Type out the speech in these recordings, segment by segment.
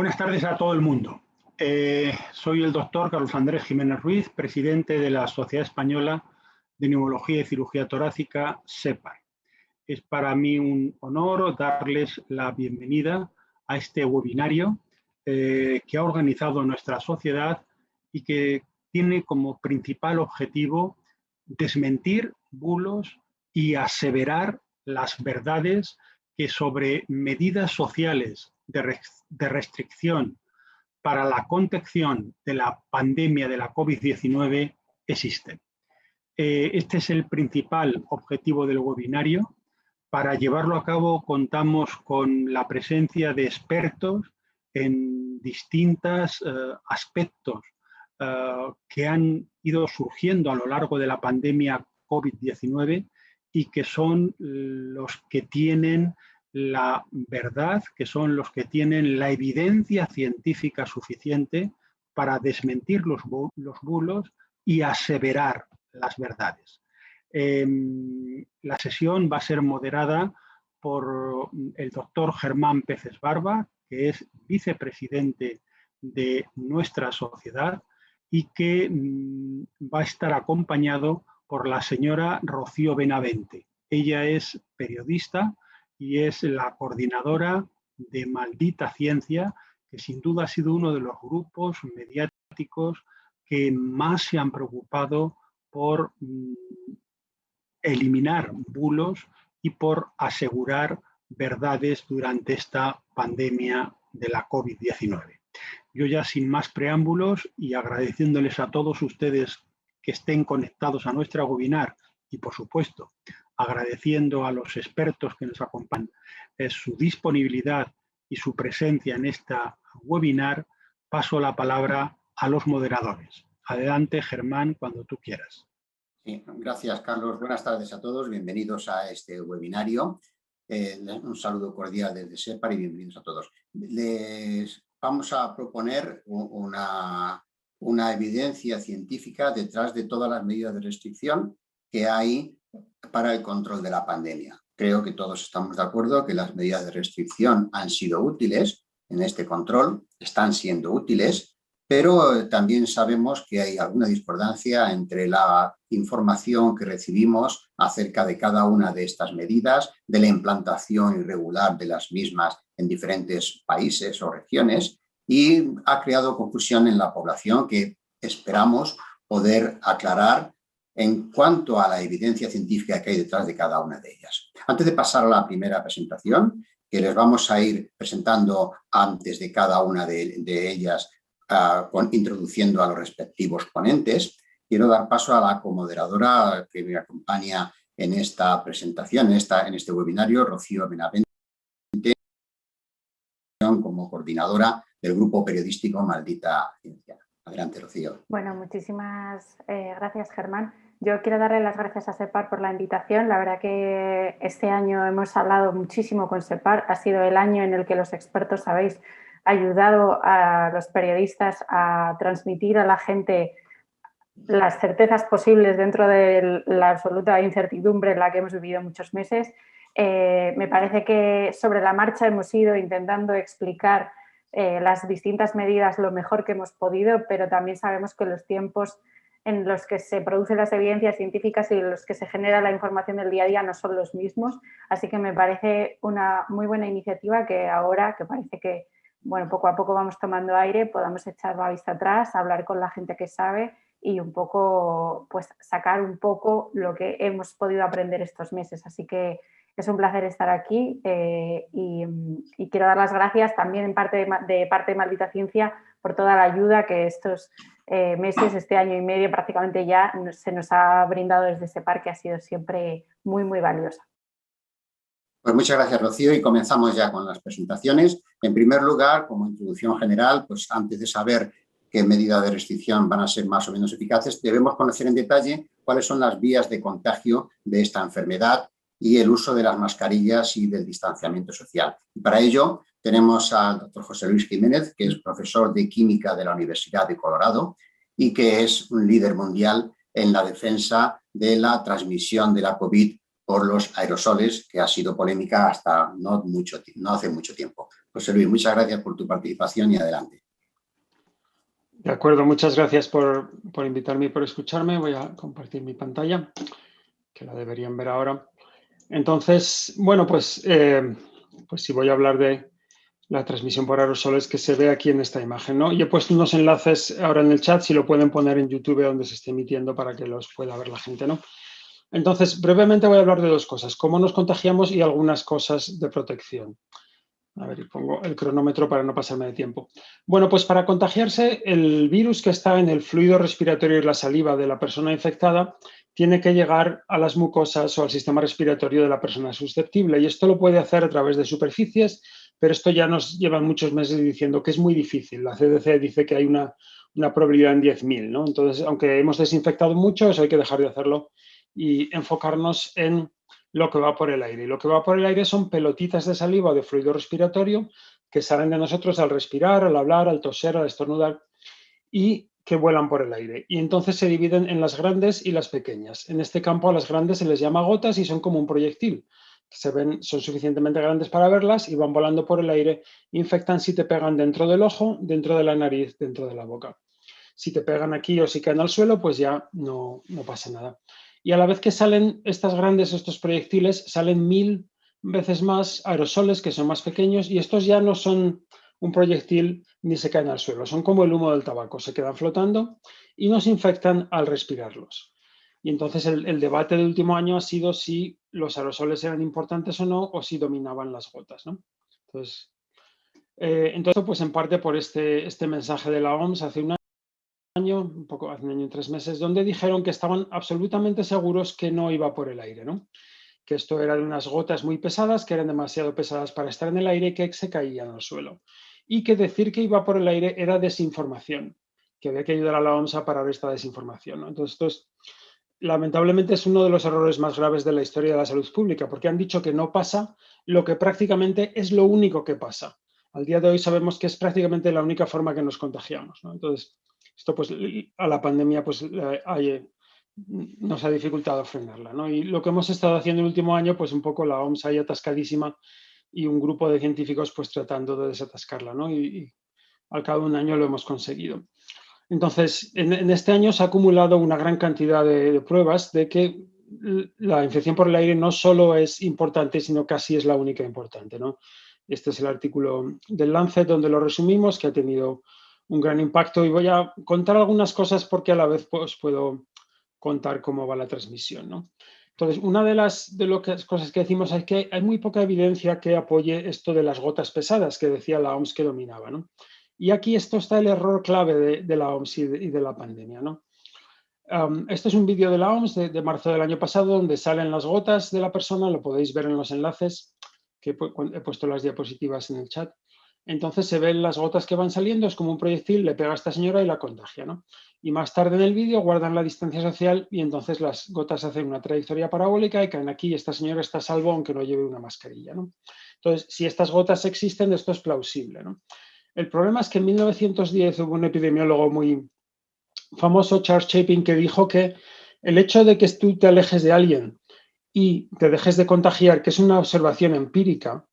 Buenas tardes a todo el mundo. Soy el doctor Carlos Andrés Jiménez Ruiz, presidente de la Sociedad Española de Neumología y Cirugía Torácica, SEPAR. Es para mí un honor darles la bienvenida a este webinario que ha organizado nuestra sociedad y que tiene como principal objetivo desmentir bulos y aseverar las verdades que sobre medidas sociales de restricción para la contención de la pandemia de la COVID-19 existen. Este es el principal objetivo del webinario. Para llevarlo a cabo contamos con la presencia de expertos en distintos aspectos que han ido surgiendo a lo largo de la pandemia COVID-19 y que son los que tienen la verdad, que son los que tienen la evidencia científica suficiente para desmentir los bulos y aseverar las verdades. La sesión va a ser moderada por el doctor Germán Peces Barba, que es vicepresidente de nuestra sociedad y que va a estar acompañado por la señora Rocío Benavente. Ella es periodista y es la coordinadora de Maldita Ciencia, que sin duda ha sido uno de los grupos mediáticos que más se han preocupado por eliminar bulos y por asegurar verdades durante esta pandemia de la COVID-19. Yo ya sin más preámbulos y agradeciéndoles a todos ustedes que estén conectados a nuestra webinar y, por supuesto, agradeciendo a los expertos que nos acompañan su disponibilidad y su presencia en esta webinar, paso la palabra a los moderadores. Adelante, Germán, cuando tú quieras. Sí, gracias, Carlos. Buenas tardes a todos. Bienvenidos a este webinario. Un saludo cordial desde SEPAR y bienvenidos a todos. Les vamos a proponer una evidencia científica detrás de todas las medidas de restricción que hay para el control de la pandemia. Creo que todos estamos de acuerdo que las medidas de restricción han sido útiles en este control, están siendo útiles, pero también sabemos que hay alguna discordancia entre la información que recibimos acerca de cada una de estas medidas, de la implantación irregular de las mismas en diferentes países o regiones, y ha creado confusión en la población que esperamos poder aclarar en cuanto a la evidencia científica que hay detrás de cada una de ellas. Antes de pasar a la primera presentación, que les vamos a ir presentando antes de cada una de ellas, introduciendo a los respectivos ponentes, quiero dar paso a la comoderadora que me acompaña en esta presentación, en este webinario, Rocío Benavente, como coordinadora del grupo periodístico Maldita Ciencia. Adelante, Rocío. Bueno, muchísimas gracias, Germán. Yo quiero darle las gracias a SEPAR por la invitación. La verdad que este año hemos hablado muchísimo con SEPAR. Ha sido el año en el que los expertos habéis ayudado a los periodistas a transmitir a la gente las certezas posibles dentro de la absoluta incertidumbre en la que hemos vivido muchos meses. Me parece que sobre la marcha hemos ido intentando explicar las distintas medidas lo mejor que hemos podido, pero también sabemos que los tiempos en los que se producen las evidencias científicas y en los que se genera la información del día a día no son los mismos. Así que me parece una muy buena iniciativa que ahora, que parece que bueno, poco a poco vamos tomando aire, podamos echar la vista atrás, hablar con la gente que sabe y un poco, pues sacar un poco lo que hemos podido aprender estos meses. Así que es un placer estar aquí y quiero dar las gracias también de parte de Maldita Ciencia por toda la ayuda que estos meses, este año y medio prácticamente ya se nos ha brindado desde SEPAR, que ha sido siempre muy, muy valiosa. Pues muchas gracias, Rocío, y comenzamos ya con las presentaciones. En primer lugar, como introducción general, pues antes de saber qué medidas de restricción van a ser más o menos eficaces, debemos conocer en detalle cuáles son las vías de contagio de esta enfermedad y el uso de las mascarillas y del distanciamiento social. Y para ello tenemos al doctor José Luis Jiménez, que es profesor de Química de la Universidad de Colorado y que es un líder mundial en la defensa de la transmisión de la COVID por los aerosoles, que ha sido polémica hasta no hace mucho tiempo. José Luis, muchas gracias por tu participación y adelante. De acuerdo, muchas gracias por invitarme y por escucharme. Voy a compartir mi pantalla, que la deberían ver ahora. Entonces, bueno, pues sí voy a hablar de la transmisión por aerosoles que se ve aquí en esta imagen, ¿no? Y he puesto unos enlaces ahora en el chat, si lo pueden poner en YouTube donde se esté emitiendo para que los pueda ver la gente, ¿no? Entonces, brevemente voy a hablar de dos cosas, cómo nos contagiamos y algunas cosas de protección. A ver, y pongo el cronómetro para no pasarme de tiempo. Bueno, pues para contagiarse, el virus que está en el fluido respiratorio y la saliva de la persona infectada tiene que llegar a las mucosas o al sistema respiratorio de la persona susceptible. Y esto lo puede hacer a través de superficies, pero esto ya nos lleva muchos meses diciendo que es muy difícil. La CDC dice que hay una probabilidad en 10.000, ¿no? Entonces, aunque hemos desinfectado mucho, eso hay que dejar de hacerlo y enfocarnos en lo que va por el aire. Y lo que va por el aire son pelotitas de saliva o de fluido respiratorio que salen de nosotros al respirar, al hablar, al toser, al estornudar y que vuelan por el aire. Y entonces se dividen en las grandes y las pequeñas. En este campo a las grandes se les llama gotas y son como un proyectil. Se ven, son suficientemente grandes para verlas y van volando por el aire. Infectan si te pegan dentro del ojo, dentro de la nariz, dentro de la boca. Si te pegan aquí o si caen al suelo, pues ya no pasa nada. Y a la vez que salen estas grandes, estos proyectiles, salen 1000 veces más aerosoles que son más pequeños y estos ya no son un proyectil ni se caen al suelo, son como el humo del tabaco, se quedan flotando y nos infectan al respirarlos. Y entonces el debate del último año ha sido si los aerosoles eran importantes o no, o si dominaban las gotas, ¿no? Entonces, pues en parte por este mensaje de la OMS hace un año, un poco hace un año y 3 meses, donde dijeron que estaban absolutamente seguros que no iba por el aire, ¿no? Que esto era de unas gotas muy pesadas, que eran demasiado pesadas para estar en el aire y que se caían al suelo. Y que decir que iba por el aire era desinformación, que había que ayudar a la OMS a parar esta desinformación, ¿no? Entonces, lamentablemente es uno de los errores más graves de la historia de la salud pública, porque han dicho que no pasa lo que prácticamente es lo único que pasa. Al día de hoy sabemos que es prácticamente la única forma que nos contagiamos, ¿no? Entonces, esto pues a la pandemia pues nos ha dificultado frenarla, ¿no? Y lo que hemos estado haciendo el último año, pues un poco la OMS ahí atascadísima y un grupo de científicos pues tratando de desatascarla, ¿no? Y al cabo de un año lo hemos conseguido. Entonces, en este año se ha acumulado una gran cantidad de pruebas de que la infección por el aire no solo es importante, sino casi es la única importante, ¿no? Este es el artículo del Lancet donde lo resumimos, que ha tenido un gran impacto y voy a contar algunas cosas porque a la vez pues, puedo contar cómo va la transmisión, ¿no? Entonces, una de las cosas que decimos es que hay muy poca evidencia que apoye esto de las gotas pesadas que decía la OMS que dominaba, ¿no? Y aquí esto está el error clave de la OMS y de la pandemia, ¿no? Este es un vídeo de la OMS de marzo del año pasado donde salen las gotas de la persona, lo podéis ver en los enlaces, que he puesto las diapositivas en el chat. Entonces se ven las gotas que van saliendo, es como un proyectil, le pega a esta señora y la contagia, ¿no? Y más tarde en el vídeo guardan la distancia social y entonces las gotas hacen una trayectoria parabólica y caen aquí y esta señora está a salvo aunque no lleve una mascarilla, ¿no? Entonces, si estas gotas existen, esto es plausible, ¿no? El problema es que en 1910 hubo un epidemiólogo muy famoso, Charles Chapin, que dijo que el hecho de que tú te alejes de alguien y te dejes de contagiar, que es una observación empírica,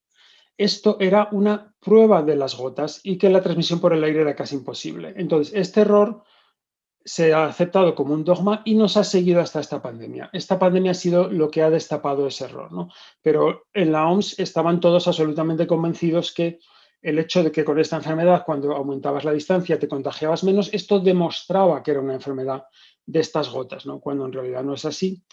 esto era una prueba de las gotas y que la transmisión por el aire era casi imposible. Entonces, este error se ha aceptado como un dogma y nos ha seguido hasta esta pandemia. Esta pandemia ha sido lo que ha destapado ese error, ¿no? Pero en la OMS estaban todos absolutamente convencidos que el hecho de que con esta enfermedad, cuando aumentabas la distancia, te contagiabas menos, esto demostraba que era una enfermedad de estas gotas, ¿no? Cuando en realidad no es así,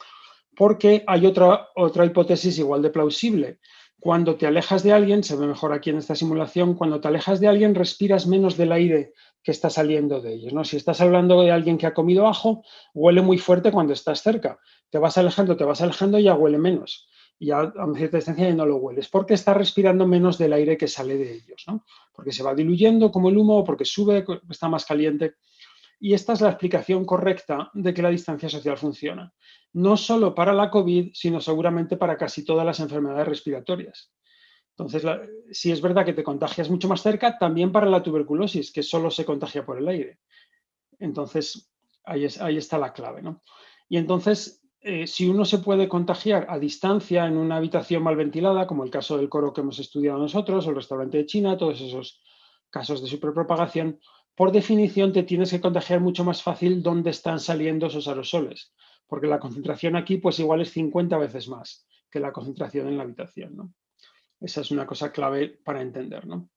porque hay otra hipótesis igual de plausible. Cuando te alejas de alguien, se ve mejor aquí en esta simulación, cuando te alejas de alguien respiras menos del aire que está saliendo de ellos, ¿no? Si estás hablando de alguien que ha comido ajo, huele muy fuerte cuando estás cerca. Te vas alejando y ya huele menos. Y a cierta distancia ya no lo hueles, porque estás respirando menos del aire que sale de ellos, ¿no? Porque se va diluyendo como el humo, porque sube, está más caliente. Y esta es la explicación correcta de que la distancia social funciona. No solo para la COVID, sino seguramente para casi todas las enfermedades respiratorias. Entonces, si es verdad que te contagias mucho más cerca, también para la tuberculosis, que solo se contagia por el aire. Entonces, ahí está la clave, ¿no? Y entonces, si uno se puede contagiar a distancia en una habitación mal ventilada, como el caso del coro que hemos estudiado nosotros, o el restaurante de China, todos esos casos de superpropagación, por definición te tienes que contagiar mucho más fácil donde están saliendo esos aerosoles, porque la concentración aquí pues igual es 50 veces más que la concentración en la habitación, ¿no? Esa es una cosa clave para entender, ¿no?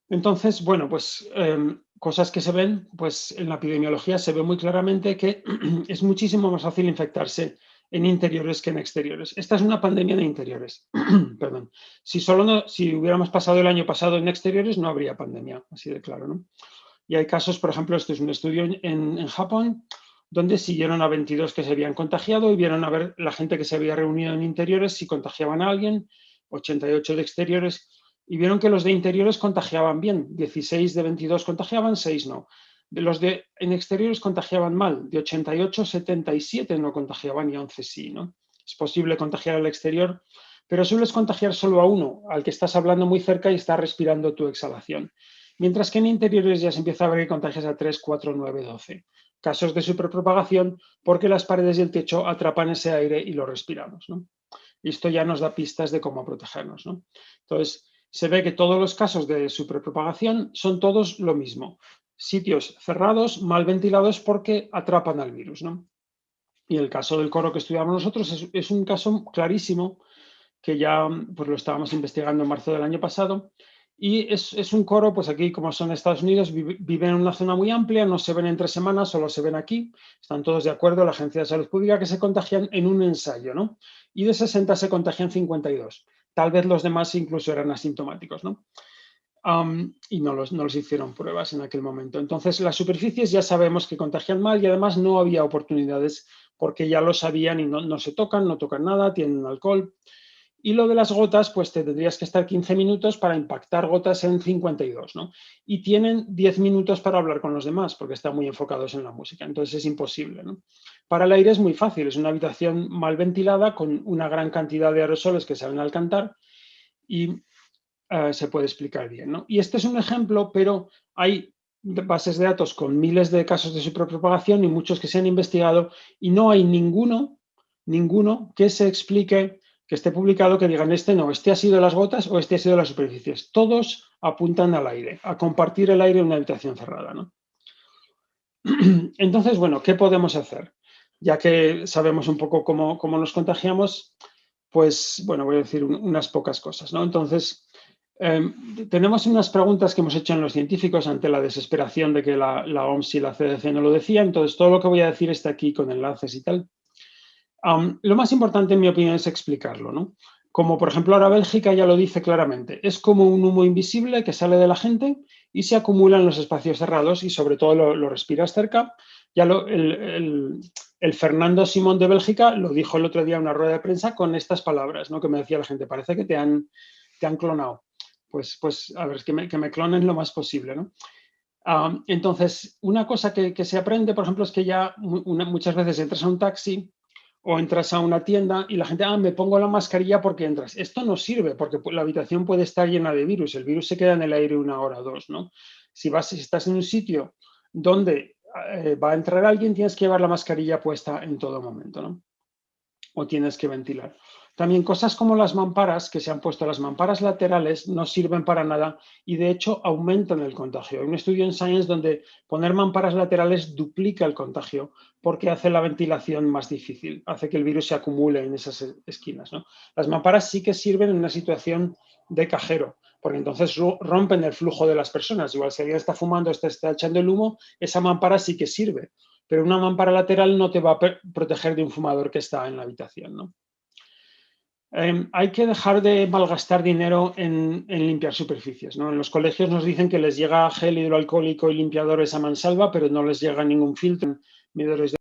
Entonces, bueno, pues cosas que se ven, pues en la epidemiología se ve muy claramente que es muchísimo más fácil infectarse en interiores que en exteriores. Esta es una pandemia de interiores. Perdón. Si hubiéramos pasado el año pasado en exteriores, no habría pandemia, así de claro, ¿no? Y hay casos, por ejemplo, este es un estudio en Japón, donde siguieron a 22 que se habían contagiado y vieron a ver la gente que se había reunido en interiores si contagiaban a alguien, 88 de exteriores, y vieron que los de interiores contagiaban bien, 16 de 22 contagiaban, 6 no. De los en exteriores contagiaban mal, de 88, 77 no contagiaban y 11 sí, ¿no? Es posible contagiar al exterior, pero sueles contagiar solo a uno, al que estás hablando muy cerca y está respirando tu exhalación. Mientras que en interiores ya se empieza a ver que contagias a 3, 4, 9, 12. Casos de superpropagación porque las paredes y el techo atrapan ese aire y lo respiramos, ¿no? Y esto ya nos da pistas de cómo protegernos, ¿no? Entonces, se ve que todos los casos de superpropagación son todos lo mismo. Sitios cerrados, mal ventilados porque atrapan al virus, ¿no? Y el caso del coro que estudiamos nosotros es un caso clarísimo que ya pues, lo estábamos investigando en marzo del año pasado. Y es un coro, pues aquí como son Estados Unidos, viven en una zona muy amplia, no se ven entre semanas, solo se ven aquí. Están todos de acuerdo, la Agencia de Salud Pública, que se contagian en un ensayo, ¿no? Y de 60 se contagian 52. Tal vez los demás incluso eran asintomáticos, ¿no? Y no los hicieron pruebas en aquel momento. Entonces, las superficies ya sabemos que contagian mal y además no había oportunidades porque ya lo sabían y no se tocan, no tocan nada, tienen alcohol. Y lo de las gotas, pues te tendrías que estar 15 minutos para impactar gotas en 52, ¿no? Y tienen 10 minutos para hablar con los demás, porque están muy enfocados en la música. Entonces es imposible, ¿no? Para el aire es muy fácil, es una habitación mal ventilada con una gran cantidad de aerosoles que salen al cantar y se puede explicar bien, ¿no? Y este es un ejemplo, pero hay bases de datos con miles de casos de superpropagación y muchos que se han investigado y no hay ninguno que se explique, que esté publicado, que digan este ha sido las gotas o este ha sido las superficies. Todos apuntan al aire, a compartir el aire en una habitación cerrada, ¿no? Entonces, bueno, ¿qué podemos hacer? Ya que sabemos un poco cómo nos contagiamos, pues, bueno, voy a decir unas pocas cosas, ¿no? Entonces, tenemos unas preguntas que hemos hecho en los científicos ante la desesperación de que la OMS y la CDC no lo decían. Entonces, todo lo que voy a decir está aquí con enlaces y tal. Lo más importante, en mi opinión, es explicarlo, ¿no? Como, por ejemplo, ahora Bélgica ya lo dice claramente. Es como un humo invisible que sale de la gente y se acumula en los espacios cerrados y, sobre todo, lo respiras cerca. Ya el Fernando Simón de Bélgica lo dijo el otro día en una rueda de prensa con estas palabras, ¿no? Que me decía la gente, parece que te han clonado. Pues a ver, que me clonen lo más posible, ¿no? Entonces, una cosa que se aprende, por ejemplo, es que ya muchas veces entras a un taxi o entras a una tienda y la gente, me pongo la mascarilla porque entras. Esto no sirve porque la habitación puede estar llena de virus. El virus se queda en el aire 1 hora o 2, ¿no? Si estás en un sitio donde va a entrar alguien, tienes que llevar la mascarilla puesta en todo momento, ¿no? O tienes que ventilar. También cosas como las mamparas que se han puesto, las mamparas laterales no sirven para nada y de hecho aumentan el contagio. Hay un estudio en Science donde poner mamparas laterales duplica el contagio porque hace la ventilación más difícil, hace que el virus se acumule en esas esquinas, ¿no? Las mamparas sí que sirven en una situación de cajero, porque entonces rompen el flujo de las personas. Igual si alguien está fumando, está echando el humo, esa mampara sí que sirve, pero una mampara lateral no te va a proteger de un fumador que está en la habitación, ¿no? Hay que dejar de malgastar dinero en limpiar superficies, ¿no? En los colegios nos dicen que les llega gel hidroalcohólico y limpiadores a mansalva, pero no les llega ningún filtro, medidores de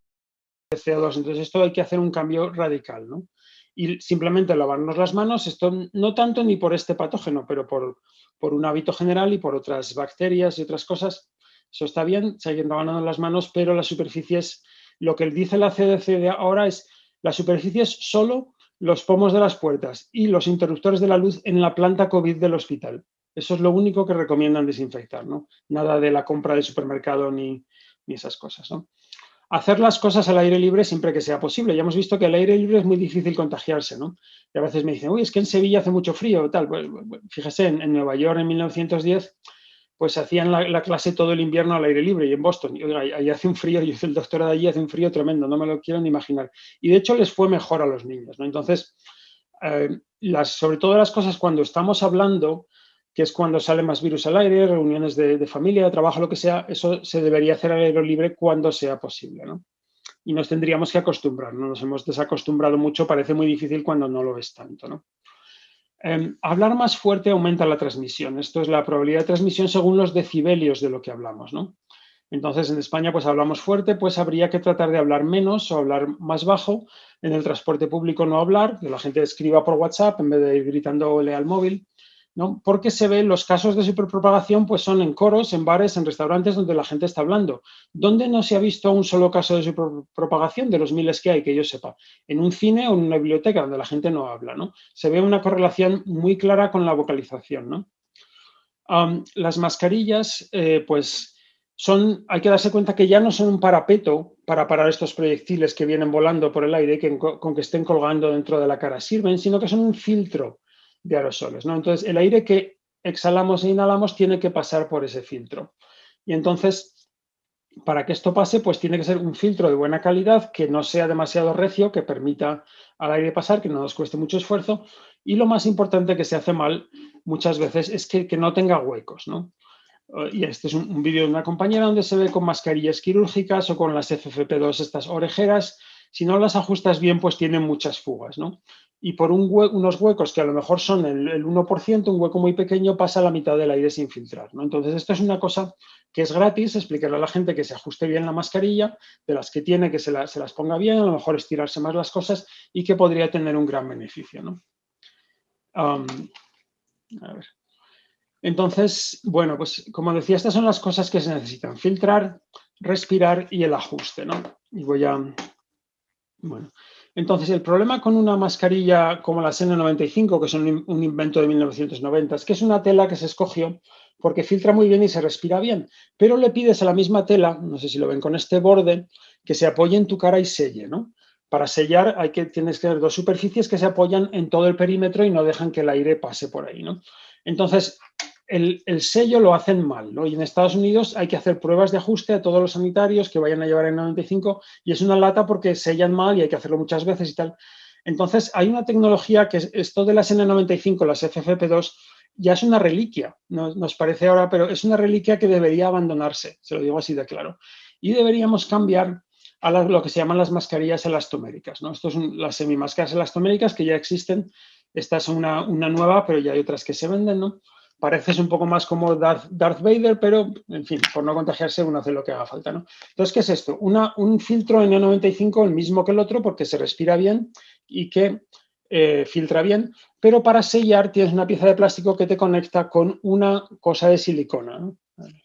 CO2. Entonces esto hay que hacer un cambio radical, ¿no? Y simplemente lavarnos las manos, esto no tanto ni por este patógeno, pero por un hábito general y por otras bacterias y otras cosas. Eso está bien, seguir lavando las manos, pero las superficies, lo que dice la CDC de ahora es las superficies solo los pomos de las puertas y los interruptores de la luz en la planta COVID del hospital. Eso es lo único que recomiendan desinfectar, ¿no? Nada de la compra de supermercado ni esas cosas, ¿no? hacer las cosas al aire libre siempre que sea posible. Ya hemos visto que al aire libre es muy difícil contagiarse, ¿no? Y a veces me dicen, uy, es que en Sevilla hace mucho frío, tal. Pues, fíjese, en Nueva York en 1910, pues hacían la clase todo el invierno al aire libre, y en Boston. Y, oiga, ahí hace un frío, yo soy el doctorado de allí, hace un frío tremendo, no me lo quiero ni imaginar. Y de hecho les fue mejor a los niños, ¿no? Entonces, sobre todo las cosas cuando estamos hablando, que es cuando sale más virus al aire, reuniones de familia, de trabajo, lo que sea, eso se debería hacer al aire libre cuando sea posible, ¿no? Y nos tendríamos que acostumbrar, ¿no? Nos hemos desacostumbrado mucho, parece muy difícil cuando no lo es tanto, ¿no? Hablar más fuerte aumenta la transmisión. Esto es la probabilidad de transmisión según los decibelios de lo que hablamos, ¿no? Entonces, en España, pues hablamos fuerte, pues habría que tratar de hablar menos o hablar más bajo. En el transporte público no hablar, que la gente escriba por WhatsApp en vez de ir gritándole al móvil, ¿no? Porque se ven los casos de superpropagación, pues son en coros, en bares, en restaurantes donde la gente está hablando. ¿Dónde no se ha visto un solo caso de superpropagación de los miles que hay, que yo sepa? En un cine o en una biblioteca donde la gente no habla, ¿no? Se ve una correlación muy clara con la vocalización, ¿no? Las mascarillas, pues hay que darse cuenta que ya no son un parapeto para parar estos proyectiles que vienen volando por el aire, con que estén colgando dentro de la cara sirven, sino que son un filtro de aerosoles, ¿no? Entonces, el aire que exhalamos e inhalamos tiene que pasar por ese filtro. Y entonces, para que esto pase, pues tiene que ser un filtro de buena calidad, que no sea demasiado recio, que permita al aire pasar, que no nos cueste mucho esfuerzo. Y lo más importante que se hace mal muchas veces es que no tenga huecos, ¿no? Y este es un vídeo de una compañera donde se ve con mascarillas quirúrgicas o con las FFP2, estas orejeras. Si no las ajustas bien, pues tienen muchas fugas, ¿no? Y por unos huecos que a lo mejor son el 1%, un hueco muy pequeño, pasa la mitad del aire sin filtrar, ¿no? Entonces, esto es una cosa que es gratis, explicarle a la gente que se ajuste bien la mascarilla, de las que tiene, que se las ponga bien, a lo mejor estirarse más las cosas y que podría tener un gran beneficio, ¿no? A ver. Entonces, bueno, pues como decía, estas son las cosas que se necesitan: filtrar, respirar y el ajuste, ¿no? Y bueno, entonces el problema con una mascarilla como las N95, que son un invento de 1990, es que es una tela que se escogió porque filtra muy bien y se respira bien, pero le pides a la misma tela, no sé si lo ven con este borde, que se apoye en tu cara y selle, ¿no? Para sellar tienes que tener dos superficies que se apoyan en todo el perímetro y no dejan que el aire pase por ahí, ¿no? Entonces, el sello lo hacen mal, ¿no? Y en Estados Unidos hay que hacer pruebas de ajuste a todos los sanitarios que vayan a llevar el 95 y es una lata porque sellan mal y hay que hacerlo muchas veces y tal. Entonces, hay una tecnología que esto de las N95, las FFP2, ya es una reliquia, nos parece ahora, pero es una reliquia que debería abandonarse, se lo digo así de claro. Y deberíamos cambiar a lo que se llaman las mascarillas elastoméricas, ¿no? Estas son las semimáscaras elastoméricas que ya existen. Esta es una nueva, pero ya hay otras que se venden, ¿no? Pareces un poco más como Darth Vader, pero, en fin, por no contagiarse uno hace lo que haga falta, ¿no? Entonces, ¿qué es esto? Un filtro N95, el mismo que el otro, porque se respira bien y que filtra bien, pero para sellar tienes una pieza de plástico que te conecta con una cosa de silicona, ¿no?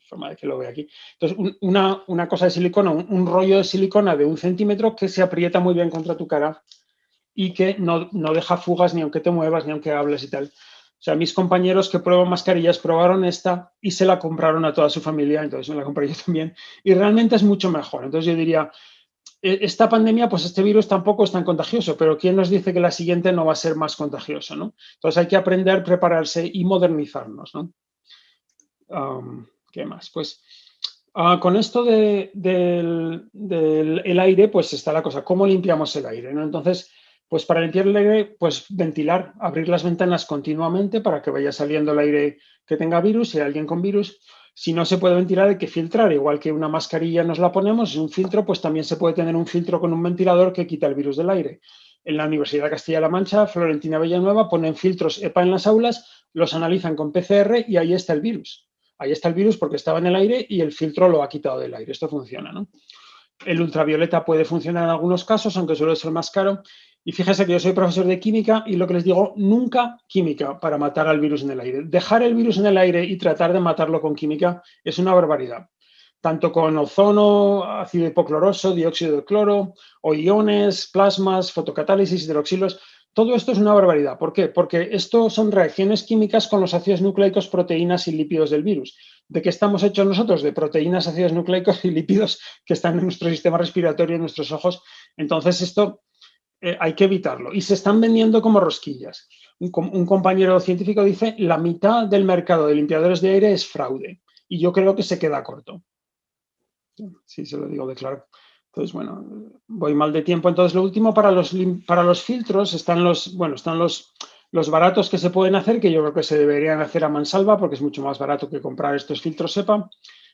Forma de que lo vea aquí. Entonces, una cosa de silicona, un rollo de silicona de 1 centímetro que se aprieta muy bien contra tu cara y que no deja fugas ni aunque te muevas, ni aunque hables y tal. O sea, mis compañeros que prueban mascarillas probaron esta y se la compraron a toda su familia, entonces me la compré yo también, y realmente es mucho mejor. Entonces yo diría, esta pandemia, pues este virus tampoco es tan contagioso, pero ¿quién nos dice que la siguiente no va a ser más contagioso, ¿no? Entonces hay que aprender, prepararse y modernizarnos, ¿no? ¿Qué más? Pues con esto del aire, pues está la cosa, ¿cómo limpiamos el aire, ¿no? Entonces, pues para limpiar el aire, pues ventilar, abrir las ventanas continuamente para que vaya saliendo el aire que tenga virus, si hay alguien con virus. Si no se puede ventilar, hay que filtrar, igual que una mascarilla nos la ponemos, es un filtro, pues también se puede tener un filtro con un ventilador que quita el virus del aire. En la Universidad de Castilla-La Mancha, Florentina Villanueva, ponen filtros EPA en las aulas, los analizan con PCR y ahí está el virus. Ahí está el virus porque estaba en el aire y el filtro lo ha quitado del aire. Esto funciona, ¿no? El ultravioleta puede funcionar en algunos casos, aunque suele ser más caro. Y fíjese que yo soy profesor de química y lo que les digo, nunca química para matar al virus en el aire. Dejar el virus en el aire y tratar de matarlo con química es una barbaridad. Tanto con ozono, ácido hipocloroso, dióxido de cloro, o iones, plasmas, fotocatálisis, hidroxilos, todo esto es una barbaridad. ¿Por qué? Porque esto son reacciones químicas con los ácidos nucleicos, proteínas y lípidos del virus. ¿De qué estamos hechos nosotros? De proteínas, ácidos nucleicos y lípidos que están en nuestro sistema respiratorio, en nuestros ojos. Entonces, esto hay que evitarlo. Y se están vendiendo como rosquillas. Un compañero científico dice, la mitad del mercado de limpiadores de aire es fraude. Y yo creo que se queda corto. Sí, se lo digo de claro. Entonces, bueno, voy mal de tiempo. Entonces, lo último, para los filtros están los baratos que se pueden hacer, que yo creo que se deberían hacer a mansalva, porque es mucho más barato que comprar estos filtros SEPA.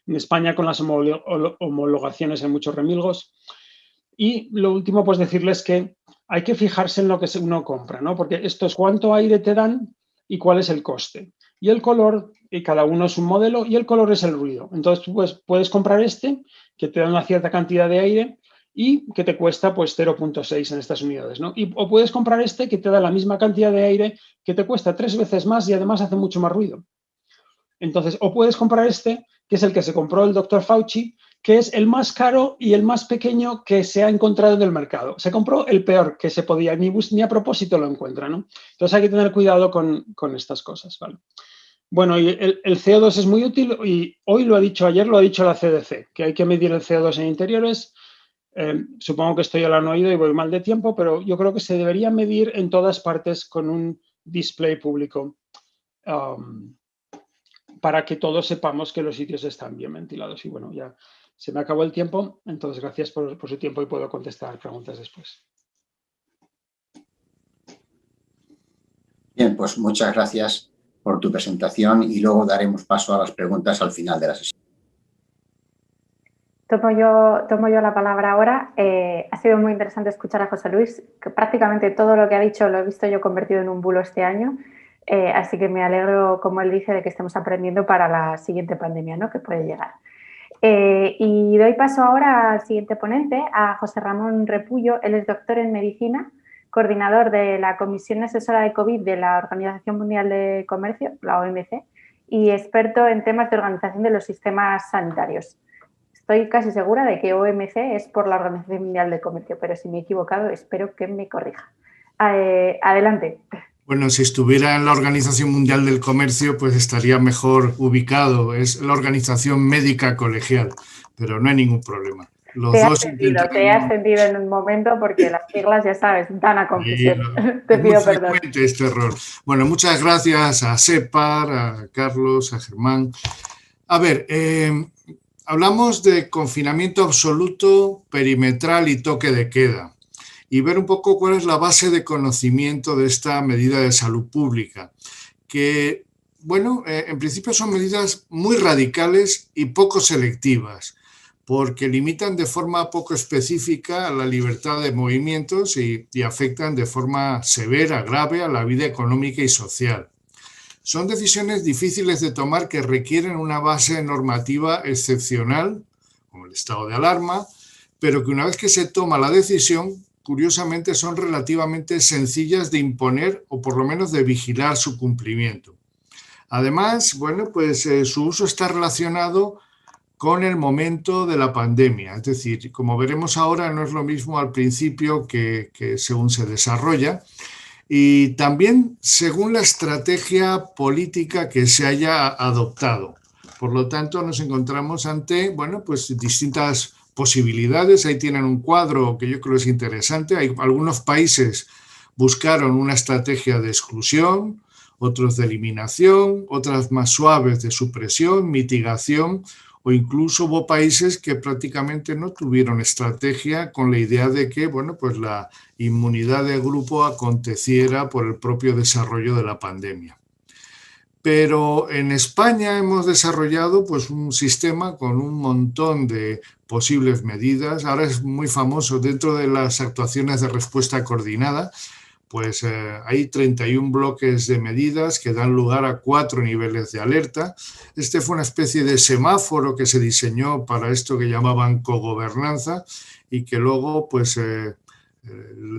En España, con las homologaciones hay muchos remilgos. Y lo último, pues decirles que hay que fijarse en lo que uno compra, ¿no? Porque esto es cuánto aire te dan y cuál es el coste. Y el color, y cada uno es un modelo, y el color es el ruido. Entonces, tú puedes comprar que te da una cierta cantidad de aire y que te cuesta pues 0,6 en estas unidades, ¿no? O puedes comprar que te da la misma cantidad de aire, que te cuesta 3 veces más y además hace mucho más ruido. Entonces, o puedes comprar que es el que se compró el doctor Fauci, que es el más caro y el más pequeño que se ha encontrado en el mercado. Se compró el peor que se podía, ni a propósito lo encuentra, ¿no? Entonces hay que tener cuidado con estas cosas, ¿vale? Bueno, y el CO2 es muy útil y ayer lo ha dicho la CDC, que hay que medir el CO2 en interiores. Supongo que esto ya lo han oído y voy mal de tiempo, pero yo creo que se debería medir en todas partes con un display público para que todos sepamos que los sitios están bien ventilados. Y bueno, ya se me acabó el tiempo, entonces gracias por su tiempo y puedo contestar preguntas después. Bien, pues muchas gracias por tu presentación y luego daremos paso a las preguntas al final de la sesión. Tomo yo la palabra ahora. Ha sido muy interesante escuchar a José Luis, que prácticamente todo lo que ha dicho lo he visto yo convertido en un bulo este año, así que me alegro, como él dice, de que estemos aprendiendo para la siguiente pandemia, ¿no?, que puede llegar. Y doy paso ahora al siguiente ponente, a José Ramón Repullo. Él es doctor en medicina, coordinador de la Comisión Asesora de COVID de la Organización Mundial de Comercio, la OMC, y experto en temas de organización de los sistemas sanitarios. Estoy casi segura de que OMC es por la Organización Mundial de Comercio, pero si me he equivocado, espero que me corrija. Adelante. Bueno, si estuviera en la Organización Mundial del Comercio, pues estaría mejor ubicado. Es la Organización Médica Colegial, pero no hay ningún problema. Te he ascendido en un momento porque las siglas, ya sabes, dan a confusión. Te pido perdón. Este error. Bueno, muchas gracias a SEPAR, a Carlos, a Germán. A ver, hablamos de confinamiento absoluto, perimetral y toque de queda, y ver un poco cuál es la base de conocimiento de esta medida de salud pública, que, bueno, en principio son medidas muy radicales y poco selectivas, porque limitan de forma poco específica la libertad de movimientos y afectan de forma severa, grave, a la vida económica y social. Son decisiones difíciles de tomar que requieren una base normativa excepcional, como el estado de alarma, pero que una vez que se toma la decisión, curiosamente son relativamente sencillas de imponer o por lo menos de vigilar su cumplimiento. Además, bueno, pues su uso está relacionado con el momento de la pandemia, es decir, como veremos ahora, no es lo mismo al principio que según se desarrolla, y también según la estrategia política que se haya adoptado. Por lo tanto, nos encontramos ante, bueno, pues distintas posibilidades. Ahí tienen un cuadro que yo creo es interesante. Algunos países buscaron una estrategia de exclusión, otros de eliminación, otras más suaves de supresión, mitigación, o incluso hubo países que prácticamente no tuvieron estrategia con la idea de que, bueno, pues la inmunidad de grupo aconteciera por el propio desarrollo de la pandemia. Pero en España hemos desarrollado pues un sistema con un montón de posibles medidas. Ahora es muy famoso dentro de las actuaciones de respuesta coordinada, pues hay 31 bloques de medidas que dan lugar a 4 niveles de alerta. Este fue una especie de semáforo que se diseñó para esto que llamaban cogobernanza y que luego pues el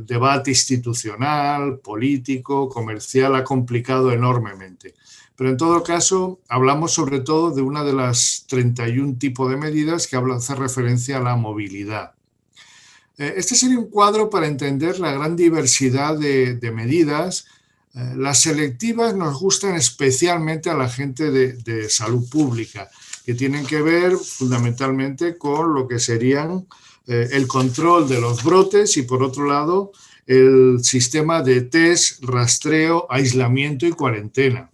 debate institucional, político, comercial ha complicado enormemente. Pero en todo caso hablamos sobre todo de una de las 31 tipos de medidas que hace referencia a la movilidad. Este sería un cuadro para entender la gran diversidad de medidas. Las selectivas nos gustan especialmente a la gente de salud pública, que tienen que ver fundamentalmente con lo que serían el control de los brotes y, por otro lado, el sistema de test, rastreo, aislamiento y cuarentena.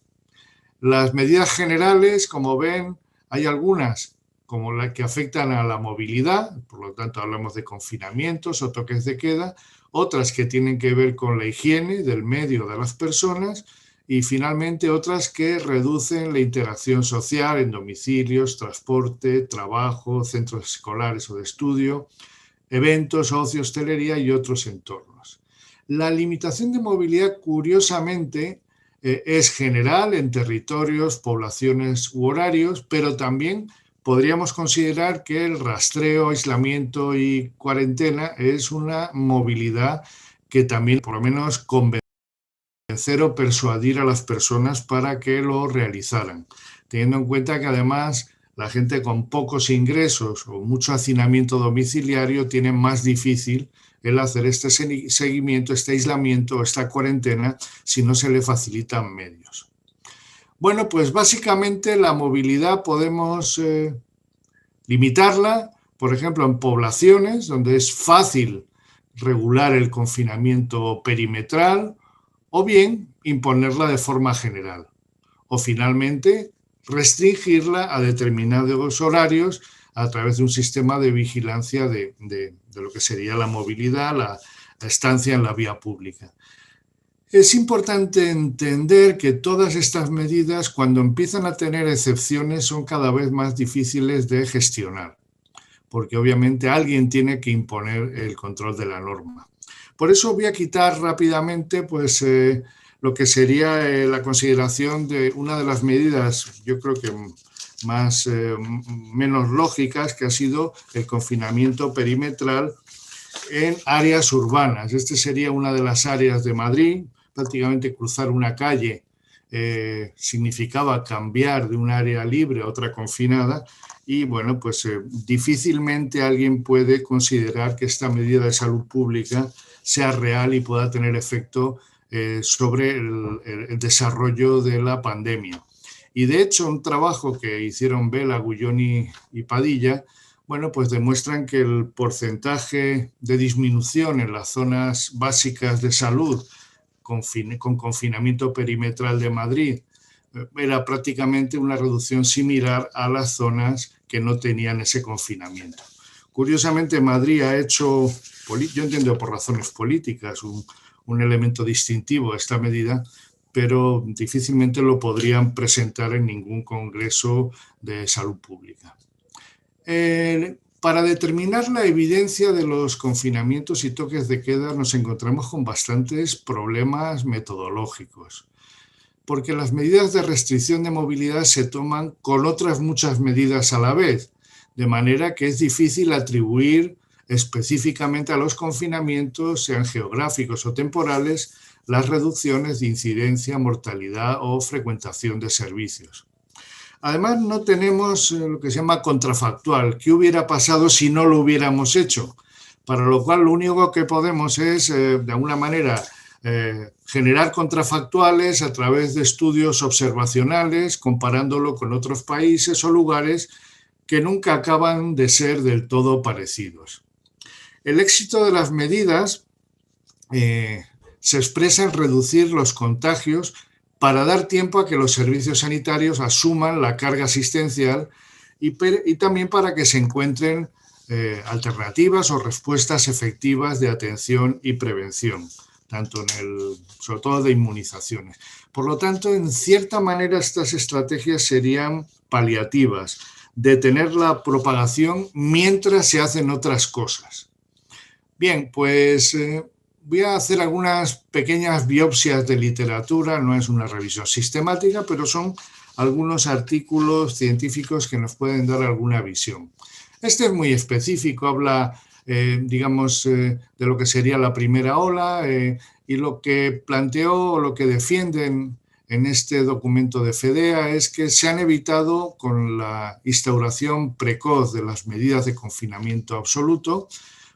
Las medidas generales, como ven, hay algunas como las que afectan a la movilidad, por lo tanto hablamos de confinamientos o toques de queda, otras que tienen que ver con la higiene del medio de las personas y finalmente otras que reducen la interacción social en domicilios, transporte, trabajo, centros escolares o de estudio, eventos, ocio, hostelería y otros entornos. La limitación de movilidad, curiosamente, es general en territorios, poblaciones u horarios, pero también podríamos considerar que el rastreo, aislamiento y cuarentena es una movilidad que también, por lo menos, convencer o persuadir a las personas para que lo realizaran, teniendo en cuenta que además la gente con pocos ingresos o mucho hacinamiento domiciliario tiene más difícil el hacer este seguimiento, este aislamiento, esta cuarentena, si no se le facilitan medios. Bueno, pues básicamente la movilidad podemos limitarla, por ejemplo, en poblaciones donde es fácil regular el confinamiento perimetral o bien imponerla de forma general. O finalmente restringirla a determinados horarios a través de un sistema de vigilancia de lo que sería la movilidad, la estancia en la vía pública. Es importante entender que todas estas medidas, cuando empiezan a tener excepciones, son cada vez más difíciles de gestionar, porque obviamente alguien tiene que imponer el control de la norma. Por eso voy a quitar rápidamente pues, lo que sería la consideración de una de las medidas, yo creo que menos lógicas, que ha sido el confinamiento perimetral en áreas urbanas. Este sería una de las áreas de Madrid. Prácticamente cruzar una calle significaba cambiar de un área libre a otra confinada y bueno, pues difícilmente alguien puede considerar que esta medida de salud pública sea real y pueda tener efecto sobre el desarrollo de la pandemia. Y de hecho un trabajo que hicieron Vela, Gulloni y Padilla, bueno, pues demuestran que el porcentaje de disminución en las zonas básicas de salud con confinamiento perimetral de Madrid era prácticamente una reducción similar a las zonas que no tenían ese confinamiento. Curiosamente, Madrid ha hecho, yo entiendo por razones políticas, un elemento distintivo a esta medida, pero difícilmente lo podrían presentar en ningún congreso de salud pública. Para determinar la evidencia de los confinamientos y toques de queda nos encontramos con bastantes problemas metodológicos, porque las medidas de restricción de movilidad se toman con otras muchas medidas a la vez, de manera que es difícil atribuir específicamente a los confinamientos, sean geográficos o temporales, las reducciones de incidencia, mortalidad o frecuentación de servicios. Además, no tenemos lo que se llama contrafactual. ¿Qué hubiera pasado si no lo hubiéramos hecho? Para lo cual, lo único que podemos es, de alguna manera, generar contrafactuales a través de estudios observacionales, comparándolo con otros países o lugares que nunca acaban de ser del todo parecidos. El éxito de las medidas se expresa en reducir los contagios para dar tiempo a que los servicios sanitarios asuman la carga asistencial y también para que se encuentren alternativas o respuestas efectivas de atención y prevención, tanto sobre todo de inmunizaciones. Por lo tanto, en cierta manera estas estrategias serían paliativas, detener la propagación mientras se hacen otras cosas. Bien, pues voy a hacer algunas pequeñas biopsias de literatura, no es una revisión sistemática, pero son algunos artículos científicos que nos pueden dar alguna visión. Este es muy específico, habla, digamos, de lo que sería la primera ola y lo que planteó o lo que defienden en este documento de FEDEA es que se han evitado con la instauración precoz de las medidas de confinamiento absoluto,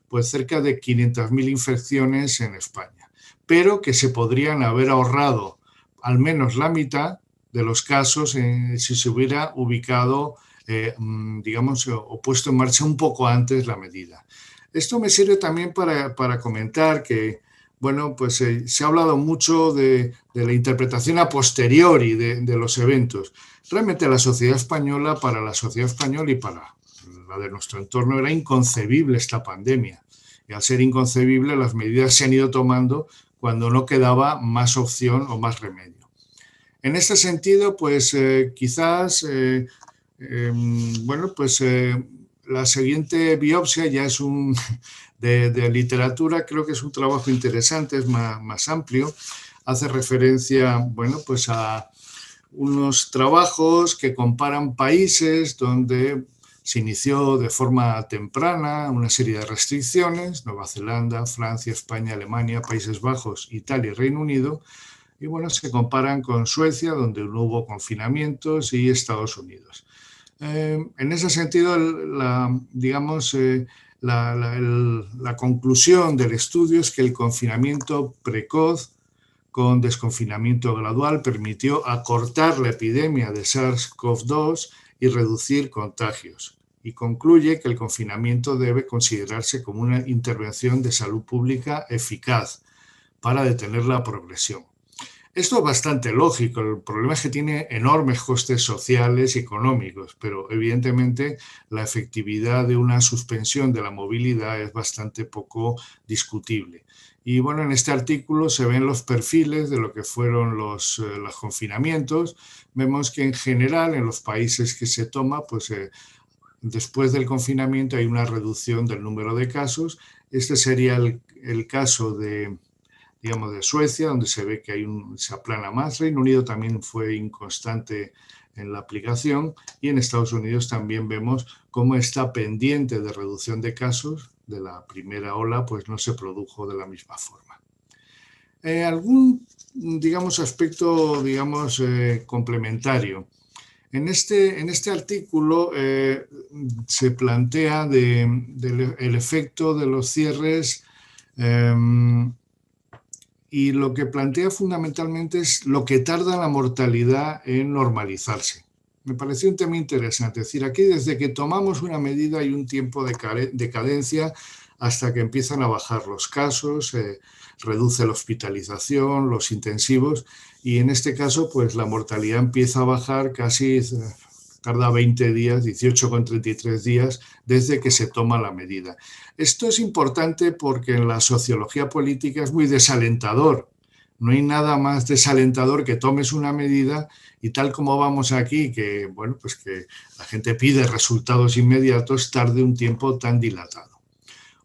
pues cerca de 500.000 infecciones en España, pero que se podrían haber ahorrado al menos la mitad de los casos si se hubiera ubicado, digamos, o puesto en marcha un poco antes la medida. Esto me sirve también para comentar que, bueno, pues se ha hablado mucho de la interpretación a posteriori de los eventos. Realmente la sociedad española, para la sociedad española y para la de nuestro entorno, era inconcebible esta pandemia. Y al ser inconcebible, las medidas se han ido tomando cuando no quedaba más opción o más remedio. En este sentido, pues quizás, bueno, pues la siguiente biopsia ya es de literatura, creo que es un trabajo interesante, es más amplio, hace referencia, bueno, pues a unos trabajos que comparan países donde se inició de forma temprana una serie de restricciones, Nueva Zelanda, Francia, España, Alemania, Países Bajos, Italia y Reino Unido, y bueno, se comparan con Suecia, donde no hubo confinamientos, y Estados Unidos. En ese sentido, digamos, la conclusión del estudio es que el confinamiento precoz con desconfinamiento gradual permitió acortar la epidemia de SARS-CoV-2 y reducir contagios. Y concluye que el confinamiento debe considerarse como una intervención de salud pública eficaz para detener la progresión. Esto es bastante lógico, el problema es que tiene enormes costes sociales y económicos, pero evidentemente la efectividad de una suspensión de la movilidad es bastante poco discutible. Y bueno, en este artículo se ven los perfiles de lo que fueron los confinamientos. Vemos que en general en los países que se toma, pues después del confinamiento hay una reducción del número de casos. Este sería el caso de Suecia, donde se ve que se aplana más. Reino Unido también fue inconstante en la aplicación, y en Estados Unidos también vemos cómo esta pendiente de reducción de casos de la primera ola pues no se produjo de la misma forma. Algún, digamos, aspecto, digamos, complementario. En este artículo se plantea el efecto de los cierres, y lo que plantea fundamentalmente es lo que tarda la mortalidad en normalizarse. Me pareció un tema interesante. Es decir, aquí desde que tomamos una medida hay un tiempo de cadencia hasta que empiezan a bajar los casos, reduce la hospitalización, los intensivos, y en este caso pues la mortalidad empieza a bajar casi, tarda 20 días, 18,33 días desde que se toma la medida. Esto es importante porque en la sociología política es muy desalentador. No hay nada más desalentador que tomes una medida y tal como vamos aquí, que, bueno, pues que la gente pide resultados inmediatos, tarde un tiempo tan dilatado.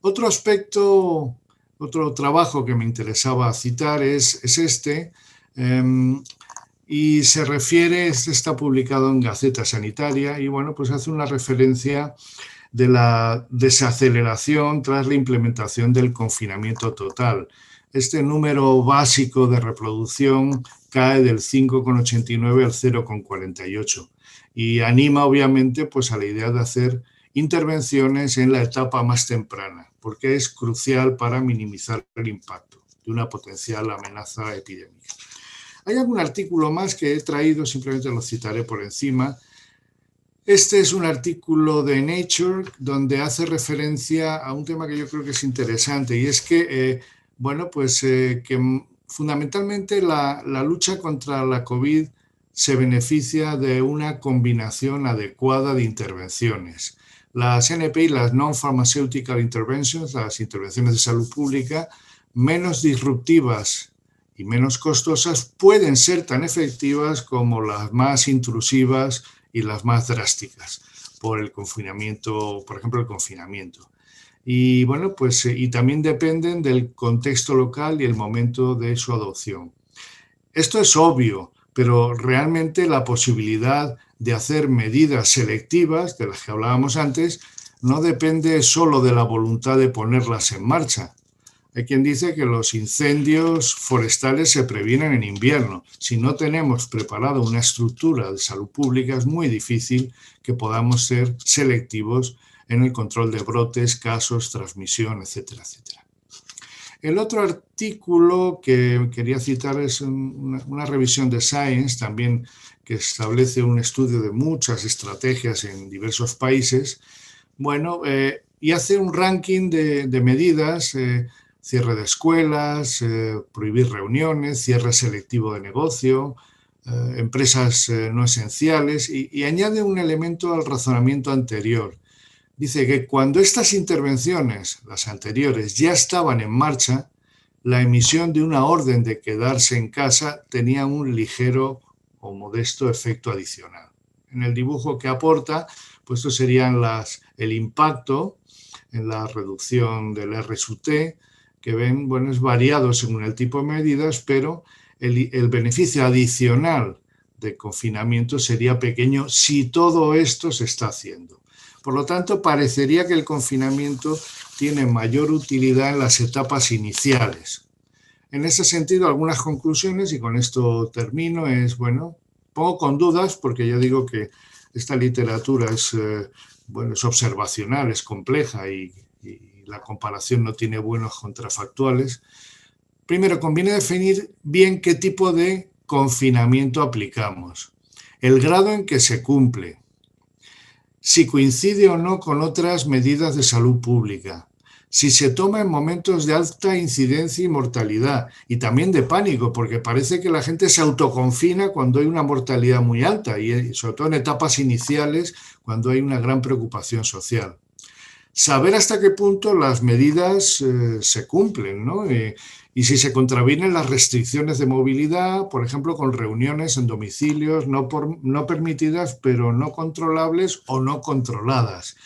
Otro aspecto, otro trabajo que me interesaba citar es este, y se refiere, este está publicado en Gaceta Sanitaria, y bueno, pues hace una referencia de la desaceleración tras la implementación del confinamiento total. Este número básico de reproducción cae del 5,89 al 0,48 y anima obviamente pues a la idea de hacer intervenciones en la etapa más temprana, porque es crucial para minimizar el impacto de una potencial amenaza epidémica. Hay algún artículo más que he traído, simplemente lo citaré por encima. Este es un artículo de Nature donde hace referencia a un tema que yo creo que es interesante, y es que, bueno, pues que fundamentalmente la lucha contra la COVID se beneficia de una combinación adecuada de intervenciones. Las NPI, las Non-Pharmaceutical Interventions, las intervenciones de salud pública, menos disruptivas y menos costosas, pueden ser tan efectivas como las más intrusivas y las más drásticas por el confinamiento, por ejemplo, el confinamiento. Y bueno, pues y también dependen del contexto local y el momento de su adopción. Esto es obvio, pero realmente la posibilidad de hacer medidas selectivas, de las que hablábamos antes, no depende solo de la voluntad de ponerlas en marcha. Hay quien dice que los incendios forestales se previenen en invierno. Si no tenemos preparada una estructura de salud pública, es muy difícil que podamos ser selectivos en el control de brotes, casos, transmisión, etcétera, etcétera. El otro artículo que quería citar es una revisión de Science, también que establece un estudio de muchas estrategias en diversos países, bueno, y hace un ranking de medidas, cierre de escuelas, prohibir reuniones, cierre selectivo de negocio, empresas no esenciales, y añade un elemento al razonamiento anterior. Dice que cuando estas intervenciones, las anteriores, ya estaban en marcha, la emisión de una orden de quedarse en casa tenía un ligero o modesto efecto adicional. En el dibujo que aporta, pues estos serían el impacto en la reducción del RSUT, que ven, bueno, es variado según el tipo de medidas, pero el beneficio adicional de confinamiento sería pequeño si todo esto se está haciendo. Por lo tanto, parecería que el confinamiento tiene mayor utilidad en las etapas iniciales. En ese sentido, algunas conclusiones, y con esto termino, es, bueno, pongo con dudas porque ya digo que esta literatura es, bueno, es observacional, es compleja y la comparación no tiene buenos contrafactuales. Primero, conviene definir bien qué tipo de confinamiento aplicamos, el grado en que se cumple, si coincide o no con otras medidas de salud pública, si se toma en momentos de alta incidencia y mortalidad, y también de pánico, porque parece que la gente se autoconfina cuando hay una mortalidad muy alta, y sobre todo en etapas iniciales, cuando hay una gran preocupación social. Saber hasta qué punto las medidas se cumplen, ¿no? Y si se contravienen las restricciones de movilidad, por ejemplo, con reuniones en domicilios no permitidas, pero no controlables o no controladas.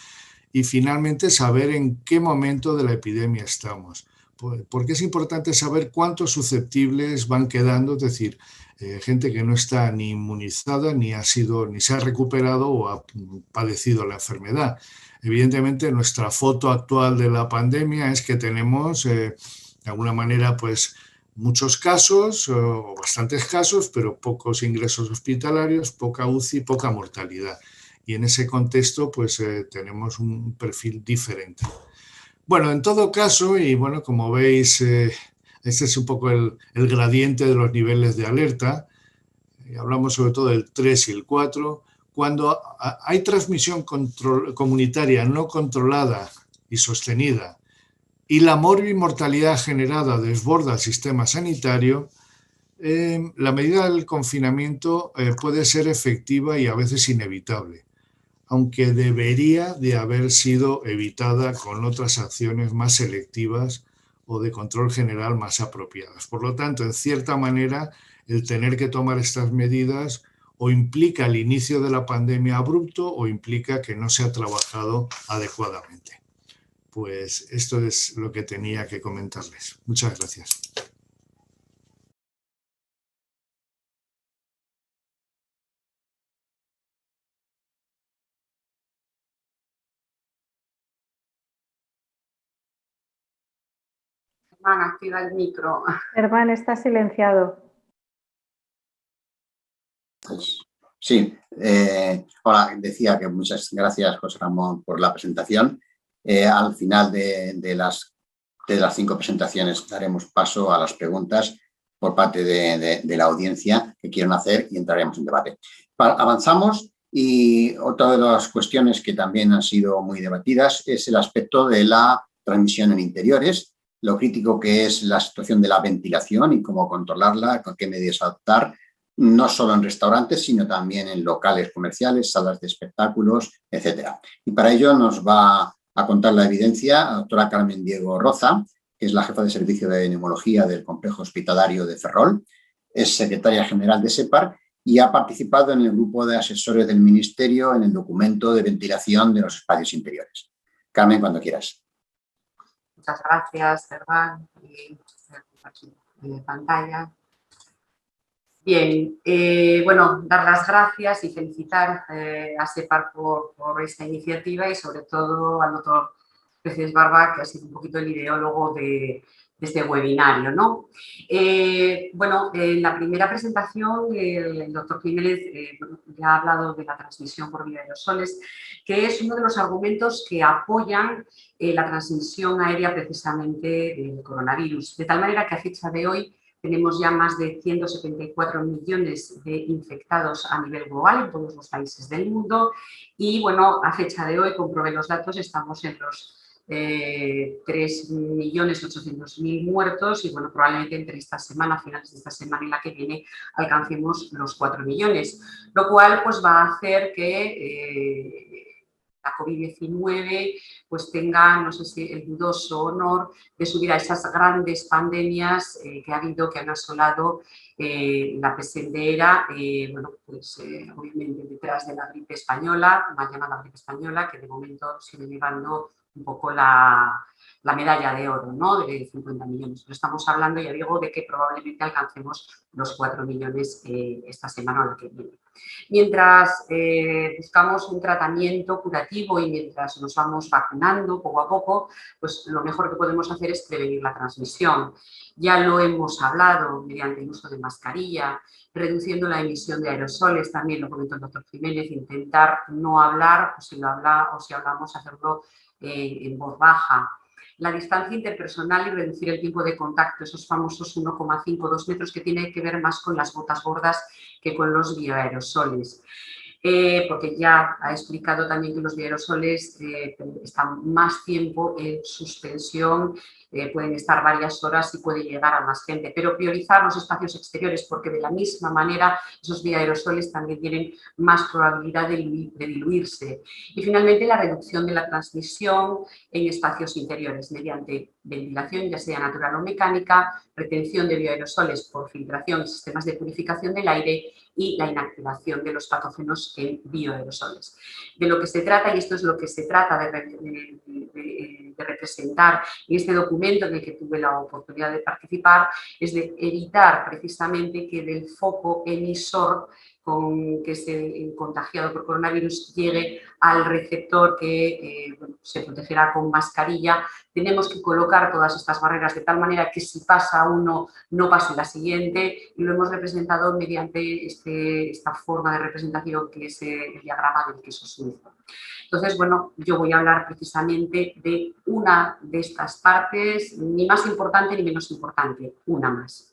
Y finalmente, saber en qué momento de la epidemia estamos. Porque es importante saber cuántos susceptibles van quedando, es decir, gente que no está ni inmunizada, ni se ha recuperado o ha padecido la enfermedad. Evidentemente, nuestra foto actual de la pandemia es que tenemos, de alguna manera, pues muchos casos, o bastantes casos, pero pocos ingresos hospitalarios, poca UCI, poca mortalidad. Y en ese contexto, pues tenemos un perfil diferente. Bueno, en todo caso, y bueno, como veis, este es un poco el gradiente de los niveles de alerta. Hablamos sobre todo del 3 y el 4. Cuando hay transmisión comunitaria no controlada y sostenida y la mortalidad generada desborda el sistema sanitario, la medida del confinamiento puede ser efectiva y a veces inevitable, aunque debería de haber sido evitada con otras acciones más selectivas o de control general más apropiadas. Por lo tanto, en cierta manera, el tener que tomar estas medidas o implica el inicio de la pandemia abrupto o implica que no se ha trabajado adecuadamente. Pues esto es lo que tenía que comentarles. Muchas gracias. Germán, activa el micro. Germán, está silenciado. Sí, ahora decía que muchas gracias, José Ramón, por la presentación. Al final de las 5 presentaciones daremos paso a las preguntas por parte de la audiencia que quieran hacer y entraremos en debate. Avanzamos y otra de las cuestiones que también han sido muy debatidas es el aspecto de la transmisión en interiores, lo crítico que es la situación de la ventilación y cómo controlarla, con qué medidas adoptar, no solo en restaurantes, sino también en locales comerciales, salas de espectáculos, etcétera. Y para ello nos va a contar la evidencia la doctora Carmen Diego Roza, que es la jefa de servicio de neumología del complejo hospitalario de Ferrol, es secretaria general de SEPAR y ha participado en el grupo de asesores del Ministerio en el documento de ventilación de los espacios interiores. Carmen, cuando quieras. Muchas gracias, Germán. Aquí en pantalla. Bien, bueno, dar las gracias y felicitar a SEPAR por esta iniciativa y sobre todo al doctor Peces Barba, que ha sido un poquito el ideólogo de este webinario, ¿no? Bueno, en la primera presentación el doctor Jiménez ya ha hablado de la transmisión por vía de aerosoles, que es uno de los argumentos que apoyan la transmisión aérea precisamente del coronavirus, de tal manera que a fecha de hoy tenemos ya más de 174 millones de infectados a nivel global en todos los países del mundo y, bueno, a fecha de hoy, comprobé los datos, estamos en los 3.800.000 muertos y, bueno, probablemente entre esta semana, a finales de esta semana y la que viene, alcancemos los 4 millones, lo cual pues va a hacer que la COVID-19 pues tenga, no sé si el dudoso honor de subir a esas grandes pandemias que ha habido, que han asolado la presente era, bueno, pues obviamente detrás de la gripe española, mal llamada gripe española, que de momento sigue llevando un poco la medalla de oro, ¿no? De 50 millones. Pero estamos hablando, ya digo, de que probablemente alcancemos los 4 millones esta semana o la que viene. Mientras buscamos un tratamiento curativo y mientras nos vamos vacunando poco a poco, pues lo mejor que podemos hacer es prevenir la transmisión. Ya lo hemos hablado mediante el uso de mascarilla, reduciendo la emisión de aerosoles, también lo comentó el doctor Jiménez, intentar no hablar, o si hablamos, hacerlo en voz baja. La distancia interpersonal y reducir el tiempo de contacto, esos famosos 1,5 2 metros, que tiene que ver más con las gotas gordas que con los bioaerosoles. Porque ya ha explicado también que los bioaerosoles están más tiempo en suspensión, pueden estar varias horas y puede llegar a más gente, pero priorizar los espacios exteriores porque de la misma manera esos bioaerosoles también tienen más probabilidad de diluirse. Y finalmente la reducción de la transmisión en espacios interiores mediante ventilación, ya sea natural o mecánica, retención de bioaerosoles por filtración y sistemas de purificación del aire y la inactivación de los patógenos en bioaerosoles. De lo que se trata, y esto es lo que se trata de representar en este documento en el que tuve la oportunidad de participar, es de evitar precisamente que del foco emisor con que se contagiado por coronavirus llegue al receptor que bueno, se protegerá con mascarilla. Tenemos que colocar todas estas barreras de tal manera que si pasa uno no pase la siguiente, y lo hemos representado mediante esta forma de representación que es el diagrama del queso suizo. Entonces, bueno, yo voy a hablar precisamente de una de estas partes, ni más importante ni menos importante, una más.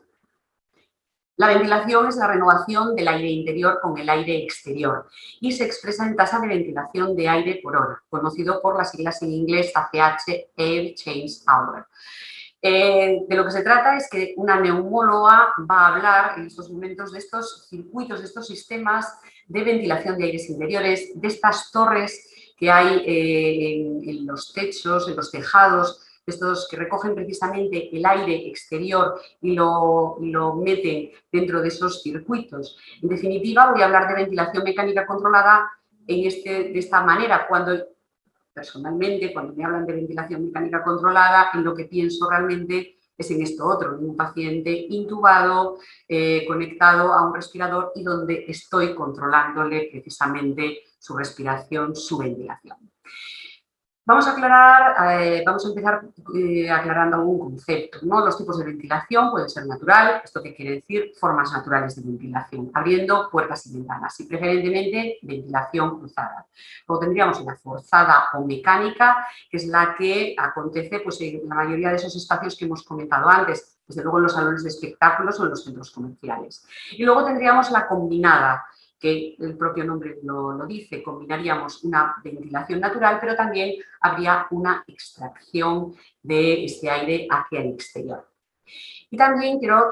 La ventilación es la renovación del aire interior con el aire exterior y se expresa en tasa de ventilación de aire por hora, conocido por las siglas en inglés ACH, Air Change Hour. De lo que se trata es que una neumóloga va a hablar en estos momentos de estos circuitos, de estos sistemas de ventilación de aires interiores, de estas torres que hay en los techos, en los tejados, estos que recogen precisamente el aire exterior y lo meten dentro de esos circuitos. En definitiva, voy a hablar de ventilación mecánica controlada de esta manera. Personalmente, cuando me hablan de ventilación mecánica controlada, en lo que pienso realmente es en esto otro, en un paciente intubado, conectado a un respirador y donde estoy controlándole precisamente su respiración, su ventilación. Vamos a empezar aclarando un concepto, ¿no? Los tipos de ventilación pueden ser natural, ¿esto qué quiere decir? Formas naturales de ventilación, abriendo puertas y ventanas y preferentemente ventilación cruzada. Luego tendríamos la forzada o mecánica, que es la que acontece pues, en la mayoría de esos espacios que hemos comentado antes, desde luego en los salones de espectáculos o en los centros comerciales. Y luego tendríamos la combinada, que el propio nombre lo dice, combinaríamos una ventilación natural, pero también habría una extracción de este aire hacia el exterior. Y también quiero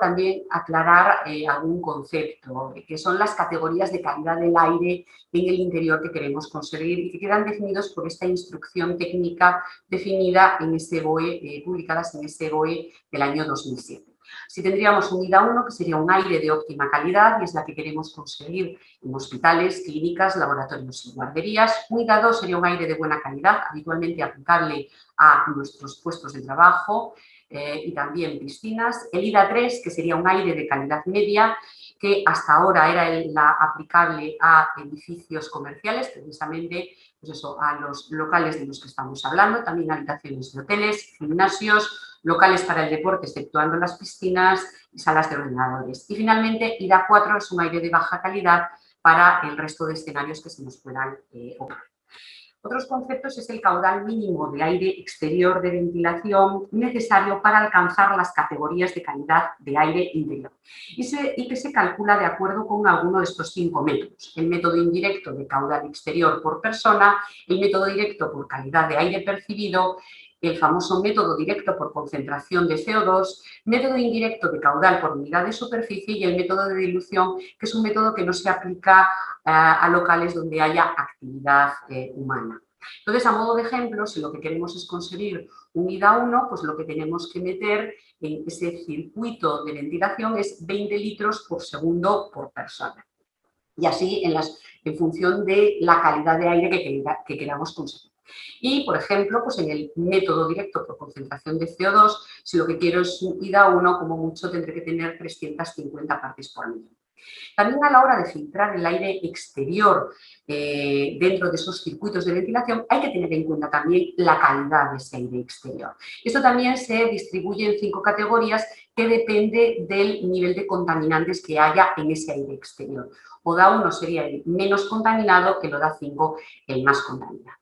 aclarar algún concepto, que son las categorías de calidad del aire en el interior que queremos conseguir y que quedan definidos por esta instrucción técnica definida en SBOE, publicadas en SBOE del año 2007. Si tendríamos unidad 1, que sería un aire de óptima calidad y es la que queremos conseguir en hospitales, clínicas, laboratorios y guarderías. Unidad 2 sería un aire de buena calidad, habitualmente aplicable a nuestros puestos de trabajo y también piscinas. El IDA 3, que sería un aire de calidad media que hasta ahora era la aplicable a edificios comerciales, precisamente pues eso, a los locales de los que estamos hablando, también habitaciones de hoteles, gimnasios, locales para el deporte, exceptuando las piscinas y salas de ordenadores. Y finalmente, IDA 4 es un aire de baja calidad para el resto de escenarios que se nos puedan ocurrir. Otros conceptos es el caudal mínimo de aire exterior de ventilación necesario para alcanzar las categorías de calidad de aire interior y que se calcula de acuerdo con alguno de estos 5 métodos. El método indirecto de caudal exterior por persona, el método directo por calidad de aire percibido, el famoso método directo por concentración de CO2, método indirecto de caudal por unidad de superficie y el método de dilución, que es un método que no se aplica a locales donde haya actividad humana. Entonces, a modo de ejemplo, si lo que queremos es conseguir un IDA 1, pues lo que tenemos que meter en ese circuito de ventilación es 20 litros por segundo por persona. Y así en función de la calidad de aire que queramos conseguir. Y, por ejemplo, pues en el método directo por concentración de CO2, si lo que quiero es un IDA 1, como mucho tendré que tener 350 partes por millón. También a la hora de filtrar el aire exterior dentro de esos circuitos de ventilación hay que tener en cuenta también la calidad de ese aire exterior. Esto también se distribuye en 5 categorías que depende del nivel de contaminantes que haya en ese aire exterior. ODA 1 sería el menos contaminado, el ODA 5 el más contaminado.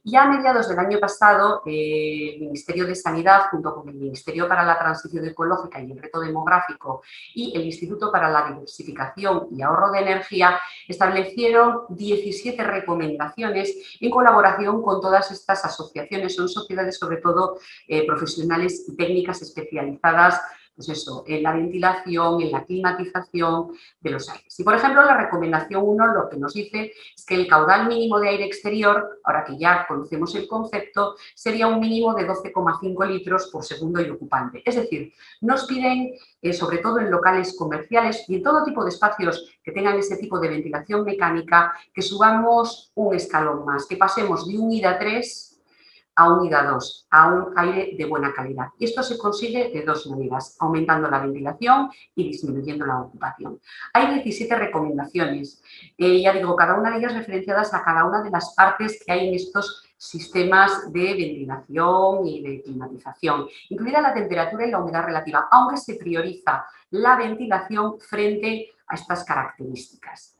Ya a mediados del año pasado, el Ministerio de Sanidad, junto con el Ministerio para la Transición Ecológica y el Reto Demográfico y el Instituto para la Diversificación y Ahorro de Energía, establecieron 17 recomendaciones en colaboración con todas estas asociaciones. Son sociedades, sobre todo, profesionales y técnicas especializadas pues eso, en la ventilación, en la climatización de los aires. Y, por ejemplo, la recomendación 1 lo que nos dice es que el caudal mínimo de aire exterior, ahora que ya conocemos el concepto, sería un mínimo de 12,5 litros por segundo y ocupante. Es decir, nos piden, sobre todo en locales comerciales y en todo tipo de espacios que tengan ese tipo de ventilación mecánica, que subamos un escalón más, que pasemos de un IDA 3 a un IDA 2, a un aire de buena calidad. Y esto se consigue de 2 maneras, aumentando la ventilación y disminuyendo la ocupación. Hay 17 recomendaciones, ya digo, cada una de ellas referenciadas a cada una de las partes que hay en estos sistemas de ventilación y de climatización, incluida la temperatura y la humedad relativa, aunque se prioriza la ventilación frente a estas características.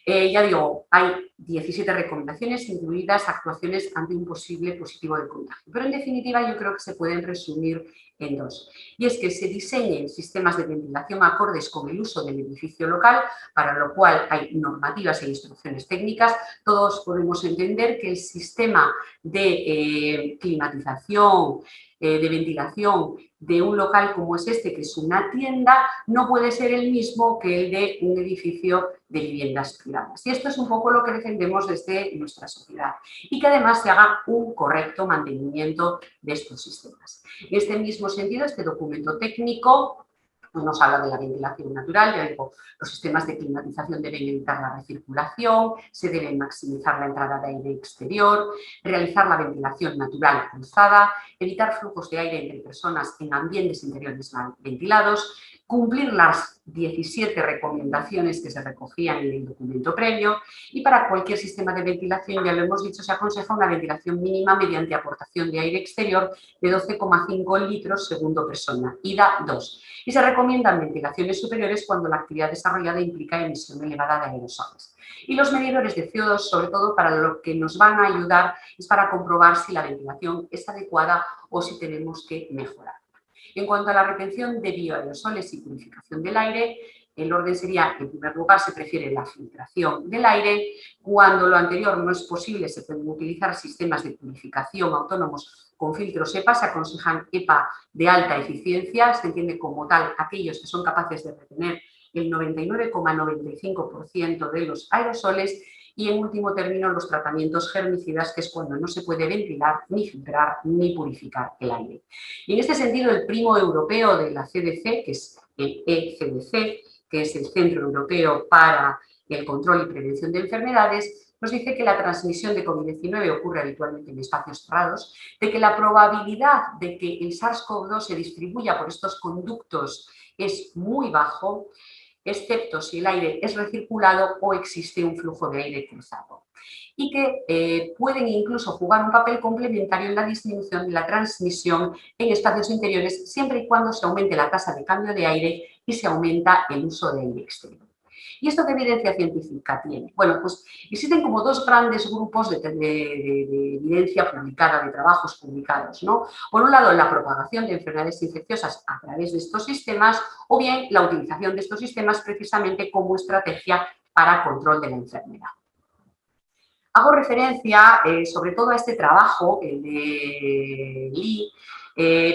Ya digo, hay 17 recomendaciones, incluidas actuaciones ante un posible positivo de contagio. Pero en definitiva yo creo que se pueden resumir en 2. Y es que se diseñen sistemas de ventilación acordes con el uso del edificio local, para lo cual hay normativas e instrucciones técnicas. Todos podemos entender que el sistema de climatización, de ventilación de un local como es este, que es una tienda, no puede ser el mismo que el de un edificio de viviendas privadas. Y esto es un poco lo que defendemos desde nuestra sociedad. Y que además se haga un correcto mantenimiento de estos sistemas. En este mismo sentido, este documento técnico nos habla de la ventilación natural, ya digo, los sistemas de climatización deben evitar la recirculación, se debe maximizar la entrada de aire exterior, realizar la ventilación natural cruzada, evitar flujos de aire entre personas en ambientes interiores mal ventilados, cumplir las 17 recomendaciones que se recogían en el documento previo y para cualquier sistema de ventilación, ya lo hemos dicho, se aconseja una ventilación mínima mediante aportación de aire exterior de 12,5 litros segundo persona, IDA 2. Y se recomiendan ventilaciones superiores cuando la actividad desarrollada implica emisión elevada de aerosoles. Y los medidores de CO2, sobre todo, para lo que nos van a ayudar es para comprobar si la ventilación es adecuada o si tenemos que mejorar. En cuanto a la retención de bioaerosoles y purificación del aire, el orden sería, en primer lugar, se prefiere la filtración del aire. Cuando lo anterior no es posible, se pueden utilizar sistemas de purificación autónomos con filtros EPA. Se aconsejan EPA de alta eficiencia, se entiende como tal aquellos que son capaces de retener el 99,95% de los aerosoles. Y en último término, los tratamientos germicidas, que es cuando no se puede ventilar, ni filtrar, ni purificar el aire. Y en este sentido, el primo europeo de la CDC, que es el ECDC, que es el Centro Europeo para el Control y Prevención de Enfermedades, nos dice que la transmisión de COVID-19 ocurre habitualmente en espacios cerrados, de que la probabilidad de que el SARS-CoV-2 se distribuya por estos conductos es muy bajo, excepto si el aire es recirculado o existe un flujo de aire cruzado. Y que pueden incluso jugar un papel complementario en la disminución de la transmisión en espacios interiores, siempre y cuando se aumente la tasa de cambio de aire y se aumenta el uso de aire exterior. ¿Y esto qué evidencia científica tiene? Bueno, pues existen como dos grandes grupos de evidencia publicada, de trabajos publicados, ¿no? Por un lado, la propagación de enfermedades infecciosas a través de estos sistemas, o bien la utilización de estos sistemas precisamente como estrategia para control de la enfermedad. Hago referencia sobre todo a este trabajo, el de Lee,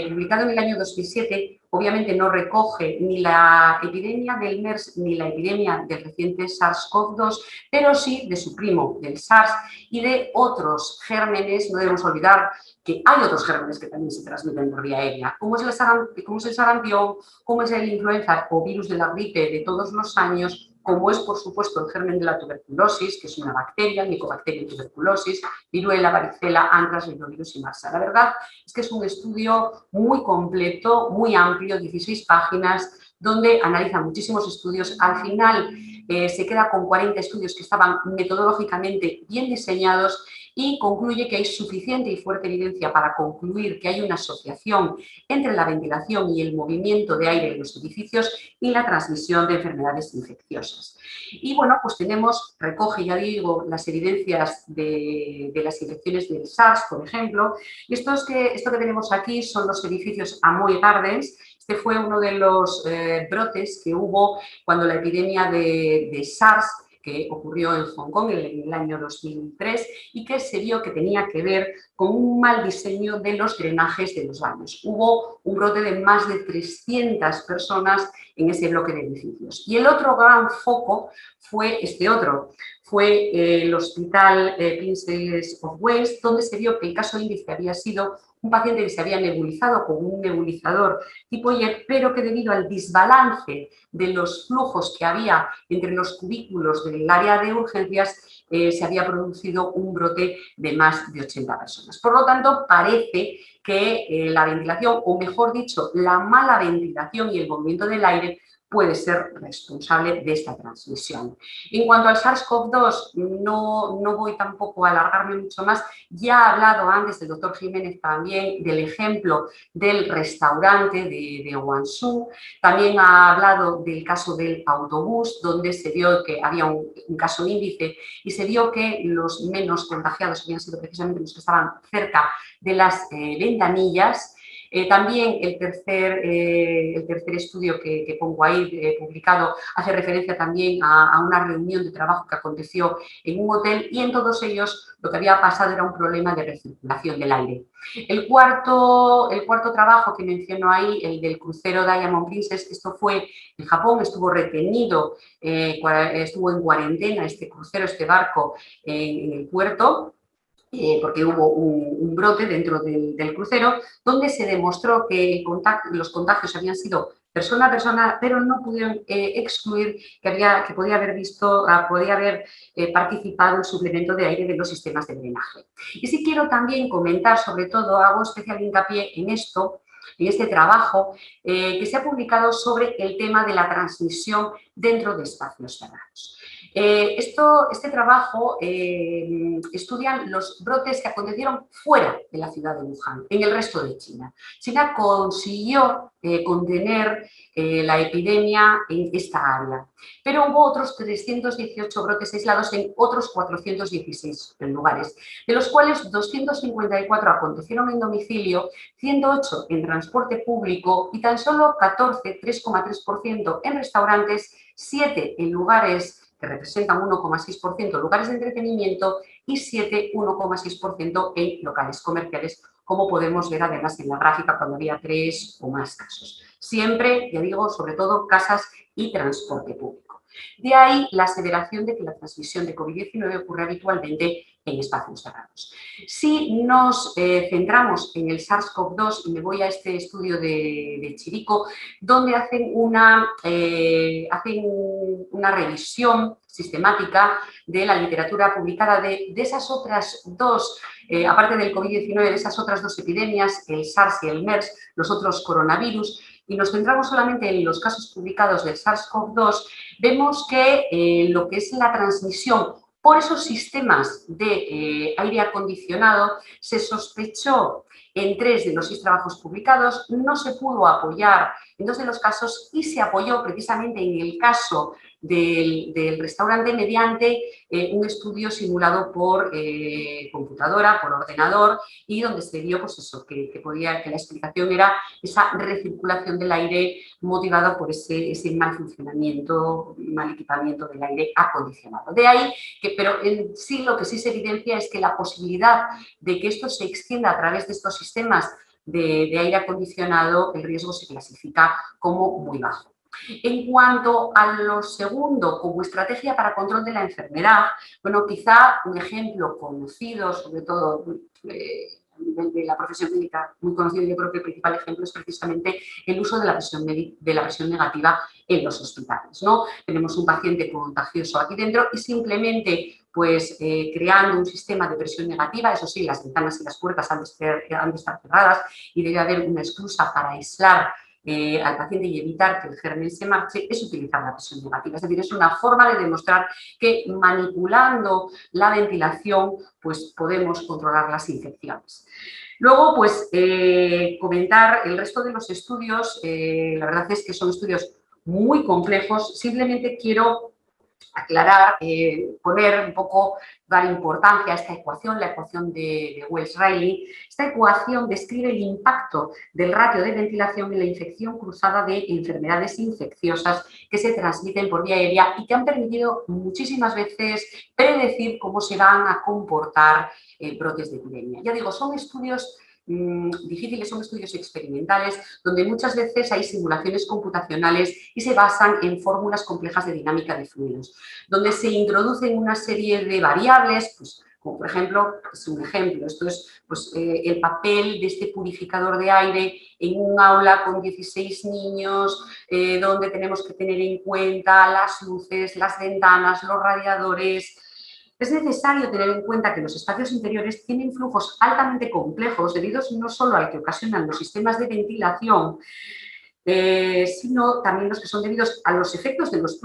publicado en el año 2007, obviamente no recoge ni la epidemia del MERS ni la epidemia del reciente SARS-CoV-2, pero sí de su primo, del SARS, y de otros gérmenes. No debemos olvidar que hay otros gérmenes que también se transmiten por vía aérea, como es el sarampión, como es el influenza o virus de la gripe de todos los años, como es, por supuesto, el germen de la tuberculosis, que es una bacteria, Mycobacterium tuberculosis, viruela, varicela, antrax, rinovirus y marsa. La verdad es que es un estudio muy completo, muy amplio, 16 páginas, donde analiza muchísimos estudios. Al final se queda con 40 estudios que estaban metodológicamente bien diseñados y concluye que hay suficiente y fuerte evidencia para concluir que hay una asociación entre la ventilación y el movimiento de aire en los edificios y la transmisión de enfermedades infecciosas. Y bueno, pues recoge, ya digo, las evidencias de las infecciones del SARS, por ejemplo, y esto que tenemos aquí son los edificios Amoy Gardens. Este fue uno de los brotes que hubo cuando la epidemia de SARS, que ocurrió en Hong Kong en el año 2003 y que se vio que tenía que ver con un mal diseño de los drenajes de los baños. Hubo un brote de más de 300 personas en ese bloque de edificios. Y el otro gran foco fue fue el Hospital Princess of Wales, donde se vio que el caso índice había sido un paciente que se había nebulizado con un nebulizador tipo JET, pero que debido al desbalance de los flujos que había entre los cubículos del área de urgencias, se había producido un brote de más de 80 personas. Por lo tanto, parece que la ventilación, o mejor dicho, la mala ventilación y el movimiento del aire puede ser responsable de esta transmisión. En cuanto al SARS-CoV-2, no voy tampoco a alargarme mucho más. Ya ha hablado antes el doctor Jiménez también del ejemplo del restaurante de Guangzhou. También ha hablado del caso del autobús, donde se vio que había un caso índice y se vio que los menos contagiados habían sido precisamente los que estaban cerca de las ventanillas. También el tercer estudio que pongo ahí publicado hace referencia también a una reunión de trabajo que aconteció en un hotel, y en todos ellos lo que había pasado era un problema de recirculación del aire. El cuarto trabajo que menciono ahí, el del crucero Diamond Princess, esto fue en Japón, estuvo retenido, estuvo en cuarentena este crucero, este barco en el puerto, porque hubo un brote dentro del crucero, donde se demostró que los contagios habían sido persona a persona, pero no pudieron excluir que podía haber participado el suplemento de aire de los sistemas de drenaje. Y sí quiero también comentar, sobre todo, hago especial hincapié en este trabajo que se ha publicado sobre el tema de la transmisión dentro de espacios cerrados. Este trabajo estudia los brotes que acontecieron fuera de la ciudad de Wuhan, en el resto de China. China consiguió contener la epidemia en esta área, pero hubo otros 318 brotes aislados en otros 416 lugares, de los cuales 254 acontecieron en domicilio, 108 en transporte público y tan solo 14, 3,3% en restaurantes, 7 en lugares que representan 1,6% lugares de entretenimiento y 1,6% en locales comerciales, como podemos ver además en la gráfica cuando había 3 o más casos. Siempre, ya digo, sobre todo casas y transporte público. De ahí la aseveración de que la transmisión de COVID-19 ocurre habitualmente en espacios cerrados. Si nos centramos en el SARS-CoV-2, y me voy a este estudio de Chirico, donde hacen una revisión sistemática de la literatura publicada de esas otras dos, aparte del COVID-19, de esas otras dos epidemias, el SARS y el MERS, los otros coronavirus, y nos centramos solamente en los casos publicados del SARS-CoV-2, vemos que lo que es la transmisión por esos sistemas de aire acondicionado se sospechó en 3 de los 6 trabajos publicados, no se pudo apoyar en 2 de los casos y se apoyó precisamente en el caso del restaurante mediante un estudio simulado por computadora, por ordenador, y donde se vio pues eso, que la explicación era esa recirculación del aire motivada por ese mal funcionamiento, mal equipamiento del aire acondicionado. De ahí que, pero en sí lo que sí se evidencia es que la posibilidad de que esto se extienda a través de estos sistemas de aire acondicionado, el riesgo se clasifica como muy bajo. En cuanto a lo segundo, como estrategia para control de la enfermedad, bueno, quizá un ejemplo conocido, sobre todo a nivel de la profesión médica, muy conocido, yo creo que el principal ejemplo es precisamente el uso de la presión negativa en los hospitales, ¿no? Tenemos un paciente contagioso aquí dentro y simplemente pues creando un sistema de presión negativa, eso sí, las ventanas y las puertas han de estar cerradas y debe haber una esclusa para aislar al paciente y evitar que el germen se marche, es utilizar la presión negativa. Es decir, es una forma de demostrar que manipulando la ventilación pues podemos controlar las infecciones. Luego, pues, comentar el resto de los estudios, la verdad es que son estudios muy complejos, simplemente quiero aclarar, poner un poco, dar importancia a esta ecuación, la ecuación de Wells-Rayleigh. Esta ecuación describe el impacto del ratio de ventilación en la infección cruzada de enfermedades infecciosas que se transmiten por vía aérea y que han permitido muchísimas veces predecir cómo se van a comportar brotes de epidemia. Ya digo, son estudios difíciles, son estudios experimentales donde muchas veces hay simulaciones computacionales y se basan en fórmulas complejas de dinámica de fluidos, donde se introducen una serie de variables, pues, como por ejemplo, es un ejemplo, esto es pues, el papel de este purificador de aire en un aula con 16 niños, donde tenemos que tener en cuenta las luces, las ventanas, los radiadores. Es necesario tener en cuenta que los espacios interiores tienen flujos altamente complejos debidos no solo al que ocasionan los sistemas de ventilación, sino también los que son debidos a los efectos de los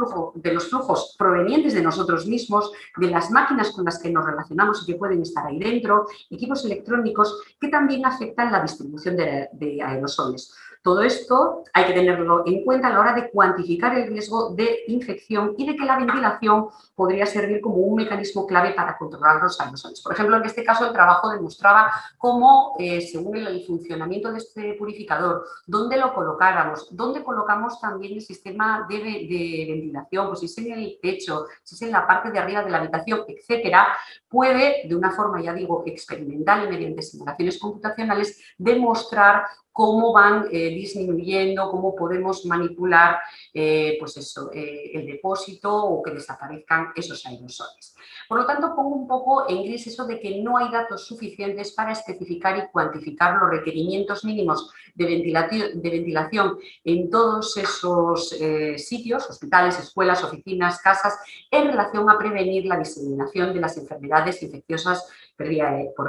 flujos provenientes de nosotros mismos, de las máquinas con las que nos relacionamos y que pueden estar ahí dentro, equipos electrónicos que también afectan la distribución de aerosoles. Todo esto hay que tenerlo en cuenta a la hora de cuantificar el riesgo de infección y de que la ventilación podría servir como un mecanismo clave para controlar los aerosoles. Por ejemplo, en este caso el trabajo demostraba cómo, según el funcionamiento de este purificador, dónde lo colocáramos, dónde colocamos también el sistema de ventilación, pues si es en el techo, si es en la parte de arriba de la habitación, etcétera, puede, de una forma, ya digo, experimental y mediante simulaciones computacionales, demostrar cómo van disminuyendo, cómo podemos manipular pues eso, el depósito o que desaparezcan esos aerosoles. Por lo tanto, pongo un poco en gris eso de que no hay datos suficientes para especificar y cuantificar los requerimientos mínimos de ventilación en todos esos sitios, hospitales, escuelas, oficinas, casas, en relación a prevenir la diseminación de las enfermedades infecciosas por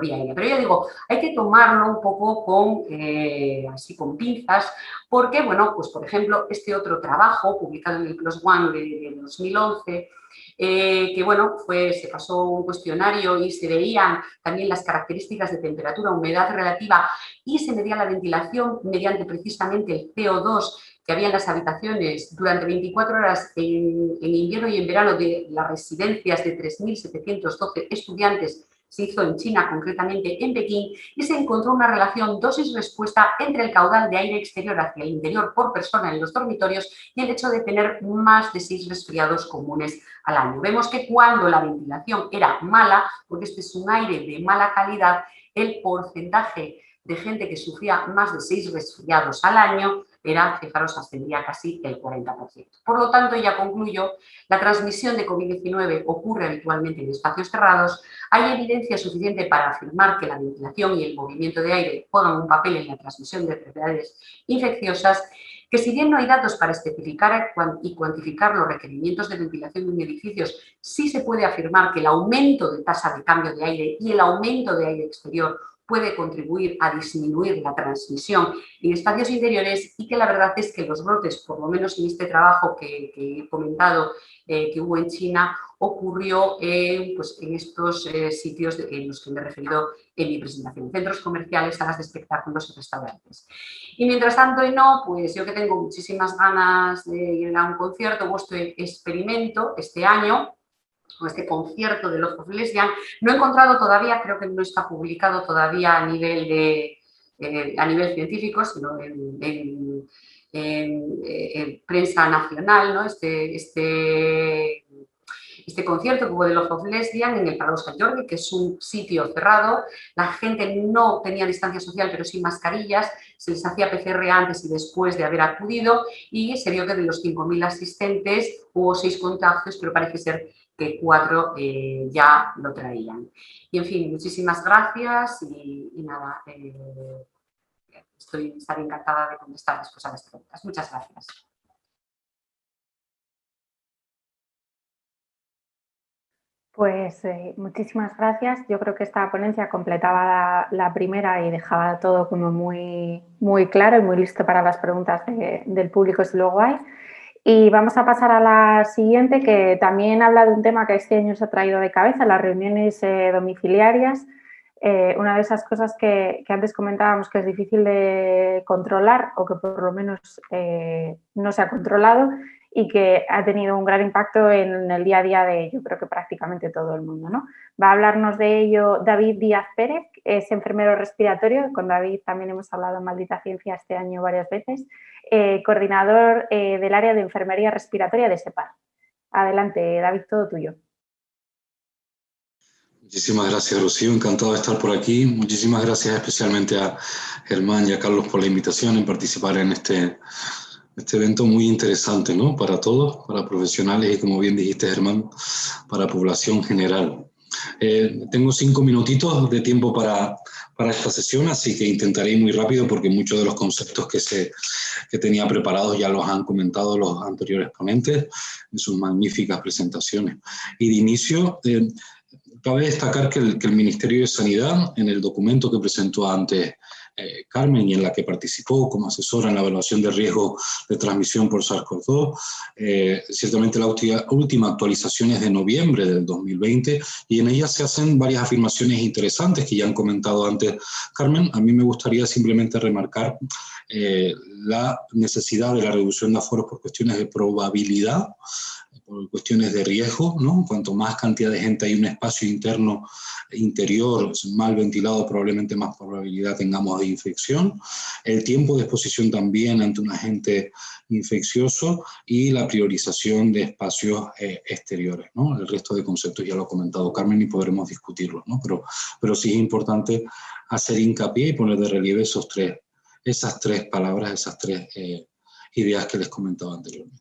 vía aérea. Pero ya digo, hay que tomarlo un poco así con pinzas, porque, bueno, pues por ejemplo, este otro trabajo publicado en el PLOS ONE de 2011, que bueno, se pasó un cuestionario y se veían también las características de temperatura, humedad relativa y se medía la ventilación mediante precisamente el CO2 que había en las habitaciones durante 24 horas en invierno y en verano de las residencias de 3.712 estudiantes. Se hizo en China, concretamente en Pekín, y se encontró una relación dosis-respuesta entre el caudal de aire exterior hacia el interior por persona en los dormitorios y el hecho de tener más de 6 resfriados comunes al año. Vemos que cuando la ventilación era mala, porque este es un aire de mala calidad, el porcentaje de gente que sufría más de 6 resfriados al año era, fijaros, ascendía casi el 40%. Por lo tanto, ya concluyo, la transmisión de COVID-19 ocurre habitualmente en espacios cerrados. Hay evidencia suficiente para afirmar que la ventilación y el movimiento de aire juegan un papel en la transmisión de enfermedades infecciosas, que si bien no hay datos para especificar y cuantificar los requerimientos de ventilación en edificios, sí se puede afirmar que el aumento de tasa de cambio de aire y el aumento de aire exterior puede contribuir a disminuir la transmisión en espacios interiores y que la verdad es que los brotes, por lo menos en este trabajo que he comentado que hubo en China, ocurrió pues en estos sitios en los que me he referido en mi presentación, centros comerciales, salas de espectáculos y restaurantes. Y mientras tanto, pues yo que tengo muchísimas ganas de ir a un concierto o este experimento este año, o este concierto de Love of Lesbian, no he encontrado todavía, creo que no está publicado todavía a nivel científico, sino en prensa nacional, ¿no? Este concierto que hubo de Love of Lesbian en el Palau Sant Jordi, que es un sitio cerrado, la gente no tenía distancia social pero sin mascarillas, se les hacía PCR antes y después de haber acudido y se vio que de los 5.000 asistentes hubo 6 contagios, pero parece ser que 4 ya lo traían. Y en fin, muchísimas gracias y nada, estaré encantada de contestar después a las preguntas. Muchas gracias. Pues muchísimas gracias. Yo creo que esta ponencia completaba la primera y dejaba todo como muy, muy claro y muy listo para las preguntas del público si luego hay. Y vamos a pasar a la siguiente, que también habla de un tema que este año se ha traído de cabeza, las reuniones domiciliarias. Una de esas cosas que antes comentábamos que es difícil de controlar o que por lo menos no se ha controlado y que ha tenido un gran impacto en el día a día de, yo creo que prácticamente todo el mundo, ¿no? Va a hablarnos de ello David Díaz Pérez, es enfermero respiratorio. Con David también hemos hablado en Maldita Ciencia este año varias veces, coordinador del área de enfermería respiratoria de SEPAR. Adelante, David, todo tuyo. Muchísimas gracias, Rocío. Encantado de estar por aquí. Muchísimas gracias especialmente a Germán y a Carlos por la invitación en participar en este evento muy interesante, ¿no? Para todos, para profesionales y, como bien dijiste, Germán, para población general. Tengo 5 minutitos de tiempo para esta sesión, así que intentaré ir muy rápido porque muchos de los conceptos que tenía preparados ya los han comentado los anteriores ponentes en sus magníficas presentaciones. Y de inicio, cabe destacar que el Ministerio de Sanidad, en el documento que presentó antes Carmen y en la que participó como asesora en la evaluación de riesgo de transmisión por SARS-CoV-2, ciertamente la última actualización es de noviembre del 2020 y en ella se hacen varias afirmaciones interesantes que ya han comentado antes Carmen. A mí me gustaría simplemente remarcar la necesidad de la reducción de aforos por cuestiones de probabilidad, por cuestiones de riesgo, ¿no? Cuanto más cantidad de gente hay en un espacio interior mal ventilado, probablemente más probabilidad tengamos de infección. El tiempo de exposición también ante un agente infeccioso y la priorización de espacios exteriores, ¿no? El resto de conceptos ya lo ha comentado Carmen y podremos discutirlos, ¿no? Pero sí es importante hacer hincapié y poner de relieve esas tres palabras, esas 3 ideas que les comentaba anteriormente.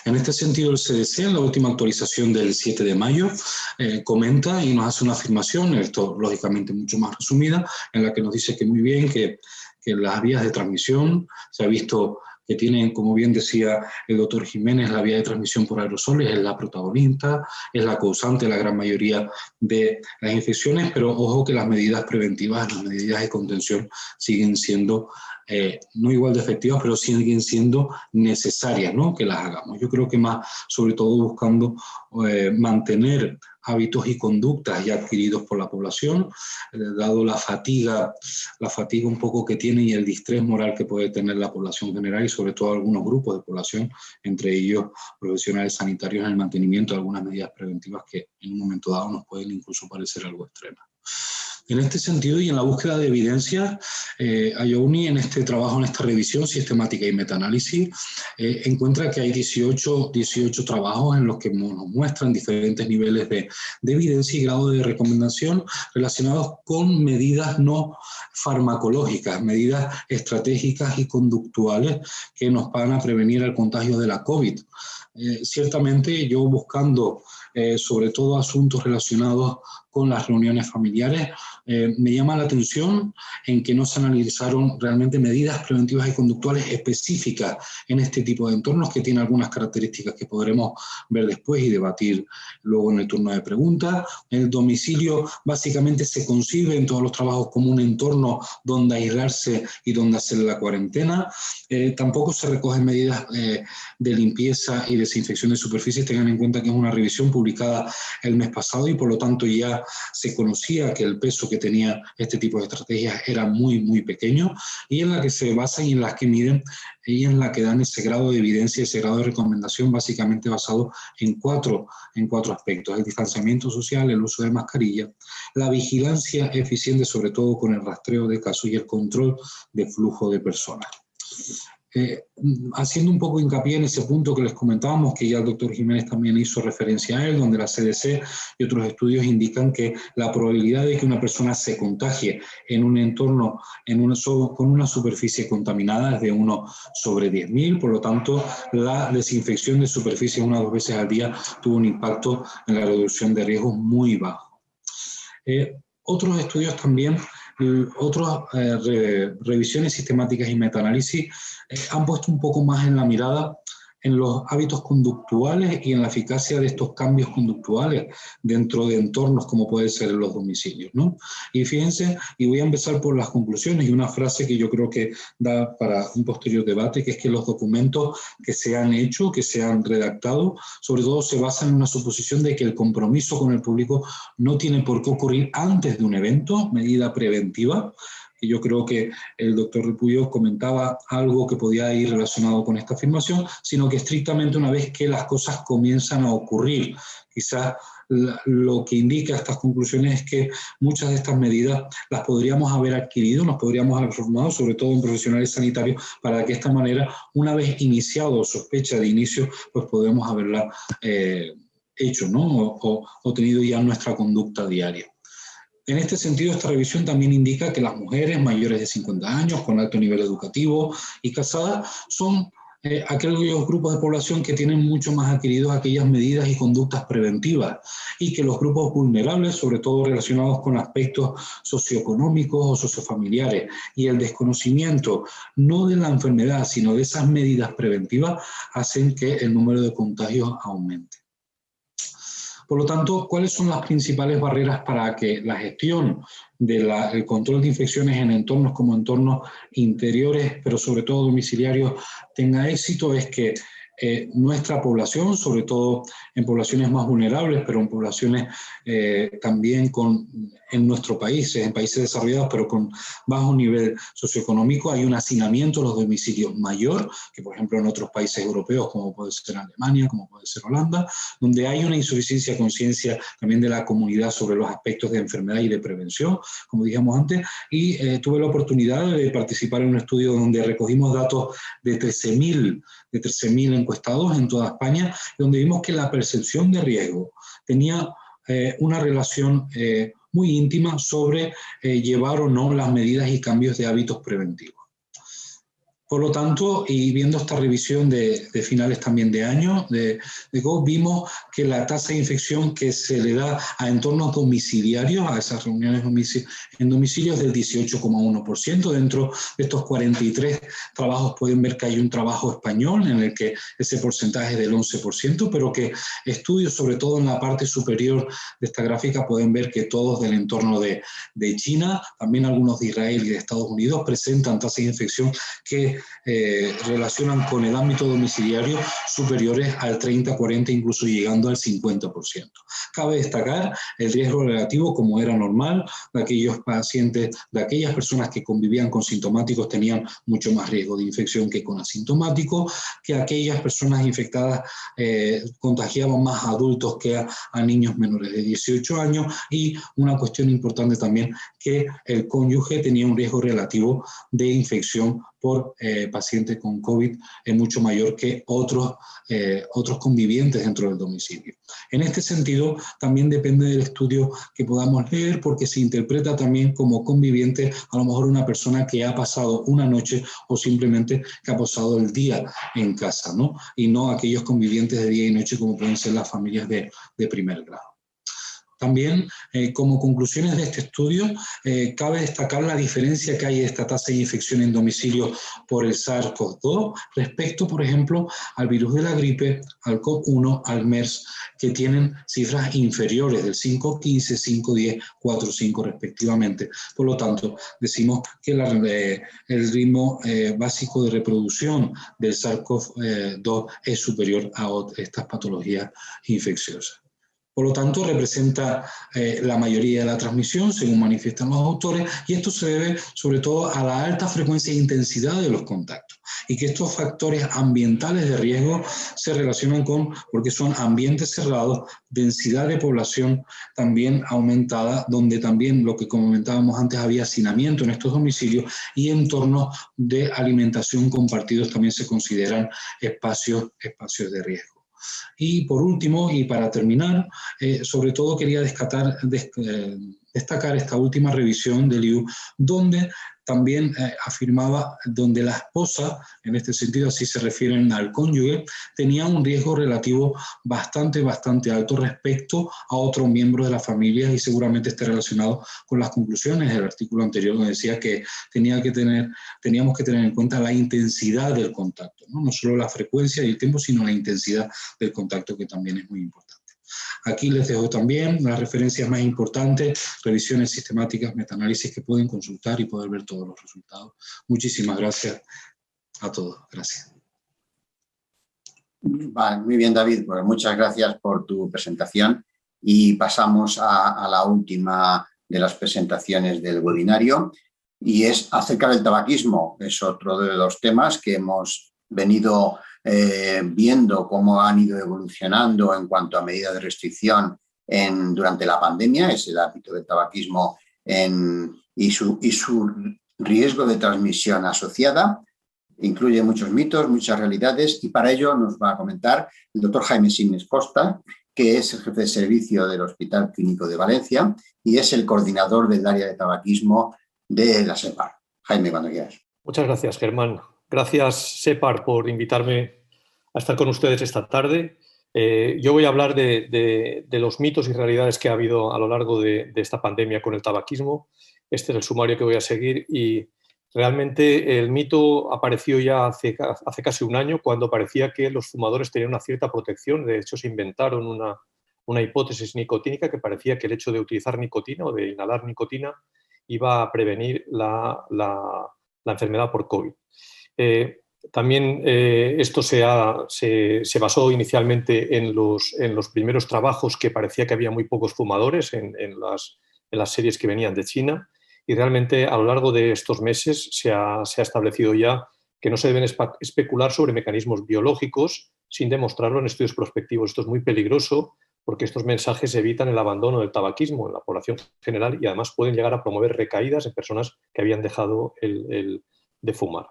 En este sentido, el CDC, en la última actualización del 7 de mayo, comenta y nos hace una afirmación, esto lógicamente mucho más resumida, en la que nos dice que muy bien, que las vías de transmisión se ha visto que tienen, como bien decía el doctor Jiménez, la vía de transmisión por aerosoles es la protagonista, es la causante de la gran mayoría de las infecciones, pero ojo que las medidas preventivas, las medidas de contención siguen siendo no igual de efectivas, pero siguen siendo necesarias, ¿no? Que las hagamos. Yo creo que más, sobre todo buscando mantener hábitos y conductas ya adquiridos por la población, dado la fatiga un poco que tiene y el distrés moral que puede tener la población general y sobre todo algunos grupos de población, entre ellos profesionales sanitarios, en el mantenimiento de algunas medidas preventivas que en un momento dado nos pueden incluso parecer algo extremas. En este sentido y en la búsqueda de evidencia, Ayouni en este trabajo, en esta revisión sistemática y metaanálisis, encuentra que hay 18 trabajos en los que nos muestran diferentes niveles de evidencia y grado de recomendación relacionados con medidas no farmacológicas, medidas estratégicas y conductuales que nos van a prevenir el contagio de la COVID. Ciertamente yo buscando sobre todo asuntos relacionados con las reuniones familiares, me llama la atención en que no se analizaron realmente medidas preventivas y conductuales específicas en este tipo de entornos, que tiene algunas características que podremos ver después y debatir luego en el turno de preguntas. El domicilio básicamente se concibe en todos los trabajos como un entorno donde aislarse y donde hacer la cuarentena. Tampoco se recogen medidas de limpieza y desinfección de superficies. Tengan en cuenta que es una revisión publicada el mes pasado y por lo tanto ya se conocía que el peso que tenía este tipo de estrategias era muy, muy pequeño, y en la que se basan y en las que miden y en la que dan ese grado de evidencia, ese grado de recomendación, básicamente basado en cuatro aspectos: el distanciamiento social, el uso de mascarilla, la vigilancia eficiente, sobre todo con el rastreo de casos, y el control de flujo de personas. Haciendo un poco hincapié en ese punto que les comentábamos, que ya el doctor Jiménez también hizo referencia a él, donde la CDC y otros estudios indican que la probabilidad de que una persona se contagie en un entorno con una superficie contaminada es de 1 sobre 10.000, por lo tanto la desinfección de superficies 1 o 2 veces al día tuvo un impacto en la reducción de riesgos muy bajo. Otros estudios también, otras revisiones sistemáticas y metaanálisis han puesto un poco más en la mirada en los hábitos conductuales y en la eficacia de estos cambios conductuales dentro de entornos como puede ser los domicilios, ¿no? Y fíjense, y voy a empezar por las conclusiones y una frase que yo creo que da para un posterior debate, que es que los documentos que se han hecho, que se han redactado, sobre todo se basan en una suposición de que el compromiso con el público no tiene por qué ocurrir antes de un evento, medida preventiva. Y yo creo que el doctor Ripullo comentaba algo que podía ir relacionado con esta afirmación, sino que estrictamente una vez que las cosas comienzan a ocurrir. Quizás lo que indica estas conclusiones es que muchas de estas medidas las podríamos haber adquirido, nos podríamos haber formado, sobre todo en profesionales sanitarios, para que de esta manera, una vez iniciado sospecha de inicio, pues podemos haberla hecho, ¿no? O tenido ya nuestra conducta diaria. En este sentido, esta revisión también indica que las mujeres mayores de 50 años, con alto nivel educativo y casadas, son aquellos grupos de población que tienen mucho más adquiridos aquellas medidas y conductas preventivas, y que los grupos vulnerables, sobre todo relacionados con aspectos socioeconómicos o sociofamiliares, y el desconocimiento no de la enfermedad, sino de esas medidas preventivas, hacen que el número de contagios aumente. Por lo tanto, ¿cuáles son las principales barreras para que la gestión del control de infecciones en entornos como entornos interiores, pero sobre todo domiciliarios, tenga éxito? Es que nuestra población, sobre todo en poblaciones más vulnerables, pero en poblaciones también en nuestros países, en países desarrollados, pero con bajo nivel socioeconómico, hay un hacinamiento de los domicilios mayor, que por ejemplo en otros países europeos, como puede ser Alemania, como puede ser Holanda, donde hay una insuficiencia de conciencia también de la comunidad sobre los aspectos de enfermedad y de prevención, como dijimos antes, y tuve la oportunidad de participar en un estudio donde recogimos datos de 13.000 encuestados en toda España, donde vimos que la percepción de riesgo tenía una relación muy íntima sobre llevar o no las medidas y cambios de hábitos preventivos. Por lo tanto, y viendo esta revisión de finales también de año, vimos que la tasa de infección que se le da a entornos domiciliarios, a esas reuniones en domicilio, es del 18,1%. Dentro de estos 43 trabajos pueden ver que hay un trabajo español en el que ese porcentaje es del 11%, pero que estudios, sobre todo en la parte superior de esta gráfica, pueden ver que todos del entorno de China, también algunos de Israel y de Estados Unidos, presentan tasas de infección que relacionan con el ámbito domiciliario superiores al 30, 40, incluso llegando al 50%. Cabe destacar el riesgo relativo, como era normal, de aquellos pacientes, de aquellas personas que convivían con sintomáticos tenían mucho más riesgo de infección que con asintomáticos, que aquellas personas infectadas contagiaban más a adultos que a niños menores de 18 años, y una cuestión importante también, que el cónyuge tenía un riesgo relativo de infección por pacientes con COVID es mucho mayor que otros convivientes dentro del domicilio. En este sentido, también depende del estudio que podamos leer, porque se interpreta también como conviviente a lo mejor una persona que ha pasado una noche o simplemente que ha pasado el día en casa, ¿no? Y no aquellos convivientes de día y noche como pueden ser las familias de primer grado. También, como conclusiones de este estudio, cabe destacar la diferencia que hay de esta tasa de infección en domicilio por el SARS-CoV-2 respecto, por ejemplo, al virus de la gripe, al COVID-1, al MERS, que tienen cifras inferiores del 5,15, 5,10, 4,5 respectivamente. Por lo tanto, decimos que el ritmo básico de reproducción del SARS-CoV-2 es superior a estas patologías infecciosas. Por lo tanto, representa la mayoría de la transmisión, según manifiestan los autores, y esto se debe sobre todo a la alta frecuencia e intensidad de los contactos, y que estos factores ambientales de riesgo se relacionan porque son ambientes cerrados, densidad de población también aumentada, donde también, lo que comentábamos antes, había hacinamiento en estos domicilios, y entornos de alimentación compartidos también se consideran espacios de riesgo. Y por último, y para terminar, sobre todo quería destacar esta última revisión del IU, donde también afirmaba, donde la esposa, en este sentido así se refieren al cónyuge, tenía un riesgo relativo bastante alto respecto a otros miembros de la familia, y seguramente esté relacionado con las conclusiones del artículo anterior, donde decía que teníamos que tener en cuenta la intensidad del contacto, ¿no? No solo la frecuencia y el tiempo, sino la intensidad del contacto, que también es muy importante. Aquí les dejo también las referencias más importantes, revisiones sistemáticas, metaanálisis que pueden consultar y poder ver todos los resultados. Muchísimas gracias a todos. Gracias. Vale, muy bien, David. Pues muchas gracias por tu presentación, y pasamos a la última de las presentaciones del webinario, y es acerca del tabaquismo. Es otro de los temas que hemos venido viendo cómo han ido evolucionando en cuanto a medidas de restricción durante la pandemia. Es el ámbito del tabaquismo y su riesgo de transmisión asociada. Incluye muchos mitos, muchas realidades, y para ello nos va a comentar el doctor Jaime Signes Costa, que es el jefe de servicio del Hospital Clínico de Valencia y es el coordinador del área de tabaquismo de la SEPAR. Jaime, cuando quieras. Muchas gracias, Germán. Gracias, SEPAR, por invitarme a estar con ustedes esta tarde. Yo voy a hablar de los mitos y realidades que ha habido a lo largo de esta pandemia con el tabaquismo. Este es el sumario que voy a seguir, y realmente el mito apareció ya hace casi un año, cuando parecía que los fumadores tenían una cierta protección. De hecho, se inventaron una hipótesis nicotínica que parecía que el hecho de utilizar nicotina o de inhalar nicotina iba a prevenir la enfermedad por COVID. También esto se basó inicialmente en los primeros trabajos, que parecía que había muy pocos fumadores en las series que venían de China, y realmente a lo largo de estos meses se ha establecido ya que no se deben especular sobre mecanismos biológicos sin demostrarlo en estudios prospectivos. Esto es muy peligroso, porque estos mensajes evitan el abandono del tabaquismo en la población general, y además pueden llegar a promover recaídas en personas que habían dejado de fumar.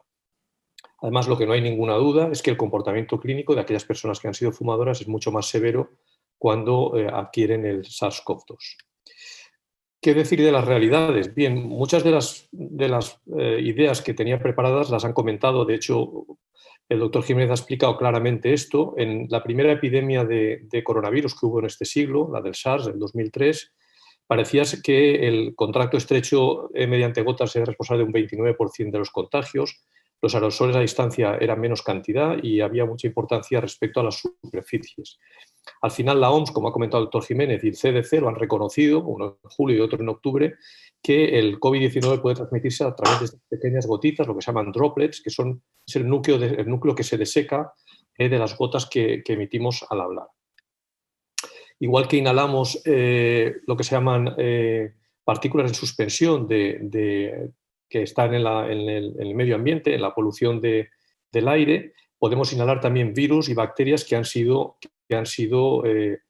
Además, lo que no hay ninguna duda es que el comportamiento clínico de aquellas personas que han sido fumadoras es mucho más severo cuando adquieren el SARS-CoV-2. ¿Qué decir de las realidades? Bien, muchas de las ideas que tenía preparadas las han comentado. De hecho, el doctor Jiménez ha explicado claramente esto. En la primera epidemia de coronavirus que hubo en este siglo, la del SARS, del 2003, parecía que el contacto estrecho mediante gotas era responsable de un 29% de los contagios. Los aerosoles a distancia eran menos cantidad y había mucha importancia respecto a las superficies. Al final, la OMS, como ha comentado el doctor Jiménez, y el CDC lo han reconocido, uno en julio y otro en octubre, que el COVID-19 puede transmitirse a través de estas pequeñas gotitas, lo que se llaman droplets, que es el núcleo que se deseca de las gotas que emitimos al hablar. Igual que inhalamos lo que se llaman partículas en suspensión que están en el medio ambiente, en la polución del aire, podemos inhalar también virus y bacterias que han sido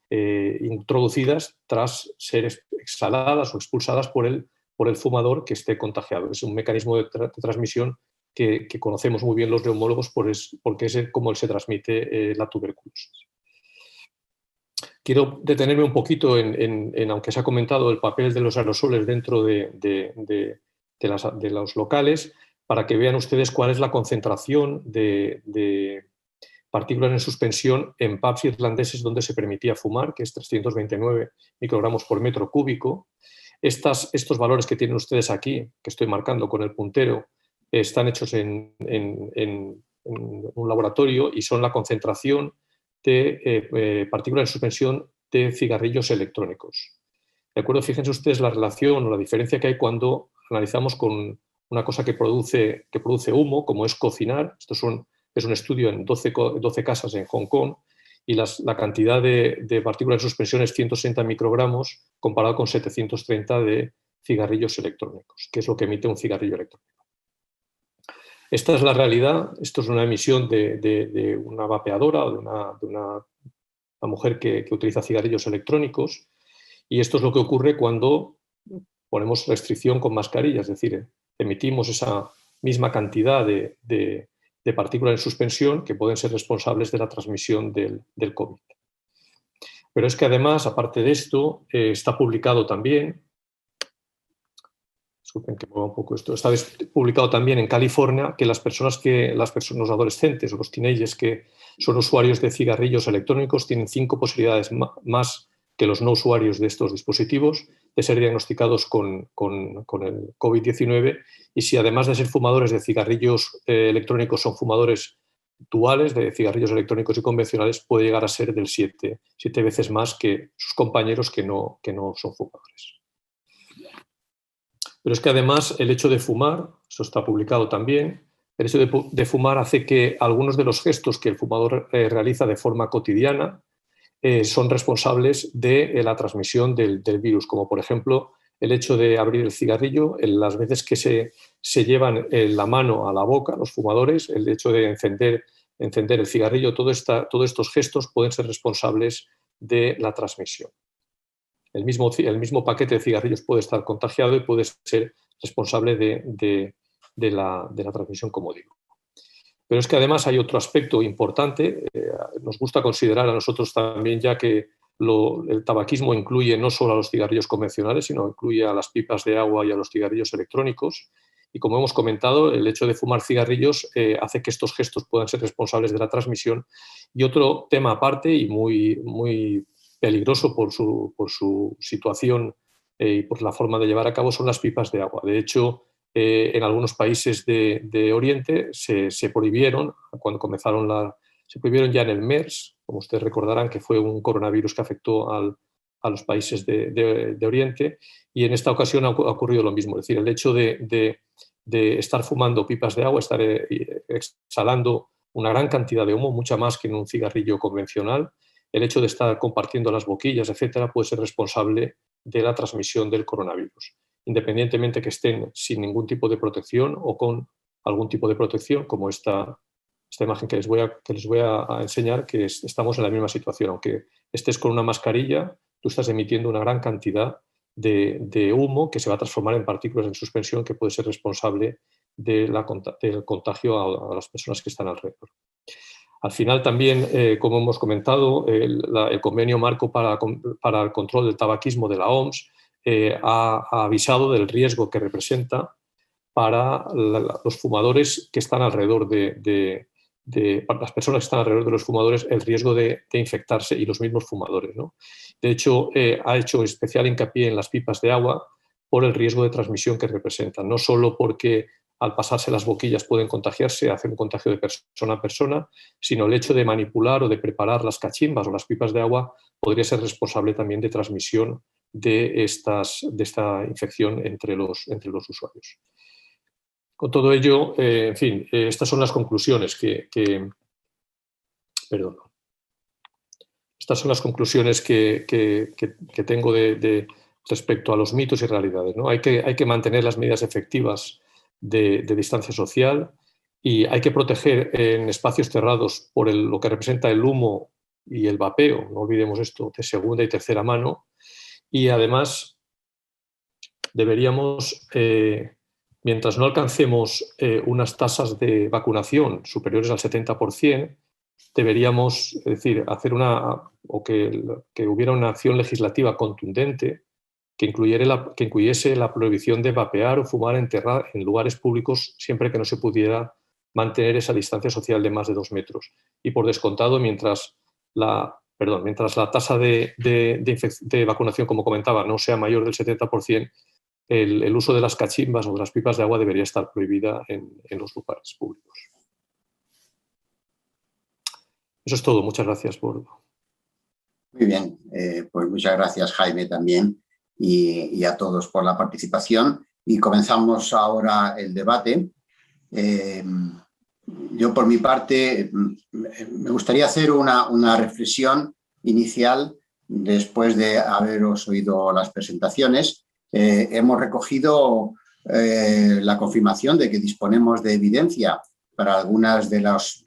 introducidas tras ser exhaladas o expulsadas por el fumador que esté contagiado. Es un mecanismo de transmisión que conocemos muy bien los neumólogos porque es como se transmite la tuberculosis. Quiero detenerme un poquito aunque se ha comentado, el papel de los aerosoles dentro de los locales, para que vean ustedes cuál es la concentración de partículas en suspensión en pubs irlandeses donde se permitía fumar, que es 329 microgramos por metro cúbico. Estos valores que tienen ustedes aquí, que estoy marcando con el puntero, están hechos en un laboratorio y son la concentración de partículas en suspensión de cigarrillos electrónicos. ¿De acuerdo? Fíjense ustedes la relación o la diferencia que hay cuando analizamos con una cosa que produce humo, como es cocinar. Esto es un estudio en 12 casas en Hong Kong, y la cantidad de partículas en suspensión es 160 microgramos comparado con 730 de cigarrillos electrónicos, que es lo que emite un cigarrillo electrónico. Esta es la realidad. Esto es una emisión de una vapeadora o de una mujer que utiliza cigarrillos electrónicos, y esto es lo que ocurre cuando ponemos restricción con mascarilla, es decir, emitimos esa misma cantidad de partículas en suspensión que pueden ser responsables de la transmisión del COVID. Pero es que además, aparte de esto, está publicado también, disculpen que mueva un poco esto, está publicado también en California que los adolescentes o los teenagers que son usuarios de cigarrillos electrónicos tienen 5 posibilidades más que los no usuarios de estos dispositivos de ser diagnosticados con el COVID-19, y si además de ser fumadores de cigarrillos electrónicos son fumadores duales de cigarrillos electrónicos y convencionales, puede llegar a ser del 7 veces más que sus compañeros que no son fumadores. Pero es que además el hecho de fumar, eso está publicado también, el hecho de fumar hace que algunos de los gestos que el fumador realiza de forma cotidiana son responsables de la transmisión del virus, como por ejemplo el hecho de abrir el cigarrillo, las veces que se llevan la mano a la boca los fumadores, el hecho de encender el cigarrillo, todos estos gestos pueden ser responsables de la transmisión. El mismo paquete de cigarrillos puede estar contagiado y puede ser responsable de la transmisión, como digo. Pero es que además hay otro aspecto importante. Nos gusta considerar a nosotros también, ya que el tabaquismo incluye no solo a los cigarrillos convencionales, sino incluye a las pipas de agua y a los cigarrillos electrónicos. Y como hemos comentado, el hecho de fumar cigarrillos hace que estos gestos puedan ser responsables de la transmisión. Y otro tema aparte y muy, muy peligroso por su situación y por la forma de llevar a cabo son las pipas de agua. De hecho, en algunos países de Oriente se prohibieron, se prohibieron ya en el MERS, como ustedes recordarán, que fue un coronavirus que afectó a los países de Oriente, y en esta ocasión ha ocurrido lo mismo. Es decir, el hecho de estar fumando pipas de agua, estar exhalando una gran cantidad de humo, mucha más que en un cigarrillo convencional, el hecho de estar compartiendo las boquillas, etcétera, puede ser responsable de la transmisión del coronavirus, independientemente que estén sin ningún tipo de protección o con algún tipo de protección, como esta imagen que les voy a enseñar, que estamos en la misma situación. Aunque estés con una mascarilla, tú estás emitiendo una gran cantidad de humo que se va a transformar en partículas en suspensión que puede ser responsable del contagio a las personas que están alrededor. Al final también, como hemos comentado, el convenio marco para el control del tabaquismo de la OMS ha avisado del riesgo que representa para los fumadores que están alrededor para las personas que están alrededor de los fumadores, el riesgo de infectarse, y los mismos fumadores, ¿no? De hecho, ha hecho especial hincapié en las pipas de agua por el riesgo de transmisión que representan, no solo porque al pasarse las boquillas pueden contagiarse, hacer un contagio de persona a persona, sino el hecho de manipular o de preparar las cachimbas o las pipas de agua podría ser responsable también de transmisión de esta infección entre los usuarios. Con todo ello, en fin, estas son las conclusiones Estas son las conclusiones que tengo respecto a los mitos y realidades, ¿no? Hay que mantener las medidas efectivas de distancia social, y hay que proteger en espacios cerrados por lo que representa el humo y el vapeo, no olvidemos esto, de segunda y tercera mano, y además deberíamos mientras no alcancemos unas tasas de vacunación superiores al 70%, deberíamos, es decir, hacer que hubiera una acción legislativa contundente que incluyese la prohibición de vapear o fumar en lugares públicos siempre que no se pudiera mantener esa distancia social de más de 2 metros. Y por descontado, mientras la tasa de vacunación, como comentaba, no sea mayor del 70%, el uso de las cachimbas o de las pipas de agua debería estar prohibida en los lugares públicos. Eso es todo. Muchas gracias por... Muy bien. Pues muchas gracias, Jaime, también, y a todos por la participación. Y comenzamos ahora el debate. Yo, por mi parte, me gustaría hacer una reflexión inicial después de haberos oído las presentaciones. Hemos recogido la confirmación de que disponemos de evidencia para algunas de las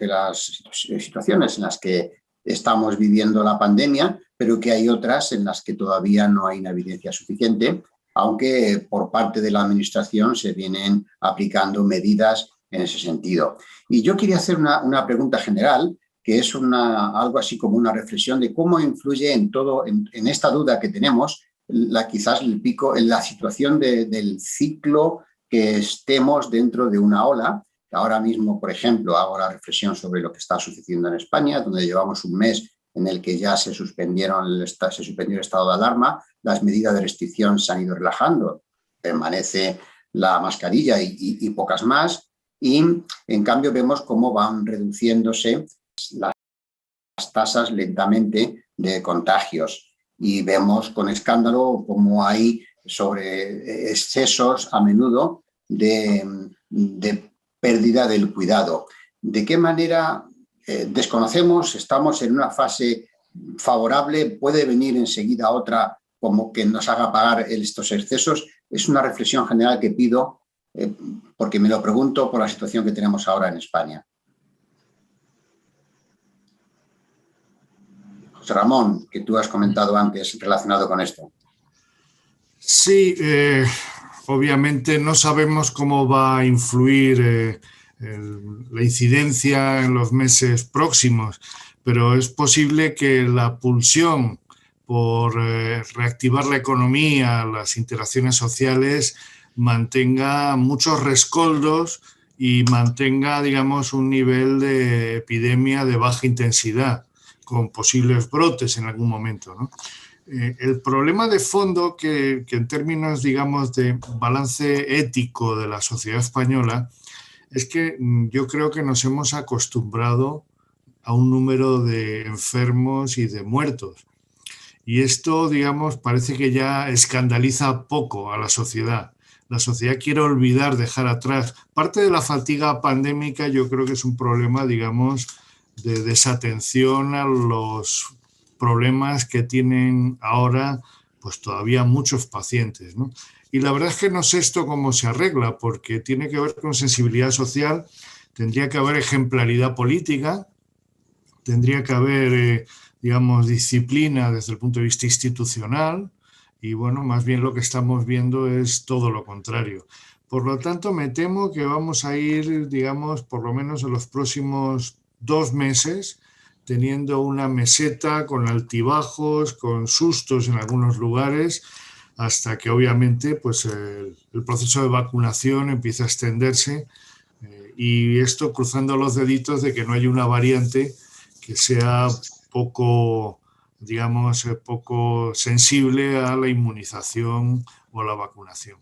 situaciones en las que estamos viviendo la pandemia, pero que hay otras en las que todavía no hay una evidencia suficiente, aunque por parte de la Administración se vienen aplicando medidas en ese sentido. Y yo quería hacer una pregunta general, que es algo así como una reflexión de cómo influye en esta duda que tenemos, quizás el pico en la situación del ciclo que estemos dentro de una ola. Ahora mismo, por ejemplo, hago la reflexión sobre lo que está sucediendo en España, donde llevamos un mes en el que ya se suspendió el estado de alarma, las medidas de restricción se han ido relajando, permanece la mascarilla y pocas más, y en cambio vemos cómo van reduciéndose las tasas lentamente de contagios y vemos con escándalo cómo hay excesos a menudo de pérdida del cuidado. ¿De qué manera desconocemos? ¿Estamos en una fase favorable? ¿Puede venir enseguida otra como que nos haga pagar estos excesos? Es una reflexión general que pido porque me lo pregunto por la situación que tenemos ahora en España. José Ramón, que tú has comentado antes relacionado con esto. Sí, obviamente no sabemos cómo va a influir la incidencia en los meses próximos, pero es posible que la pulsión por reactivar la economía, las interacciones sociales, mantenga muchos rescoldos y mantenga, digamos, un nivel de epidemia de baja intensidad, con posibles brotes en algún momento, ¿no? El problema de fondo que en términos, digamos, de balance ético de la sociedad española es que yo creo que nos hemos acostumbrado a un número de enfermos y de muertos. Y esto, digamos, parece que ya escandaliza poco a la sociedad. La sociedad quiere olvidar, dejar atrás. Parte de la fatiga pandémica yo creo que es un problema, digamos, de desatención a los problemas que tienen ahora pues todavía muchos pacientes, ¿no? Y la verdad es que no sé esto cómo se arregla, porque tiene que ver con sensibilidad social, tendría que haber ejemplaridad política, tendría que haber, digamos, disciplina desde el punto de vista institucional, y bueno, más bien lo que estamos viendo es todo lo contrario. Por lo tanto, me temo que vamos a ir, digamos, por lo menos en los próximos 2 meses, teniendo una meseta con altibajos, con sustos en algunos lugares, hasta que obviamente pues, el proceso de vacunación empieza a extenderse y esto cruzando los deditos de que no haya una variante que sea poco, digamos, poco sensible a la inmunización o a la vacunación.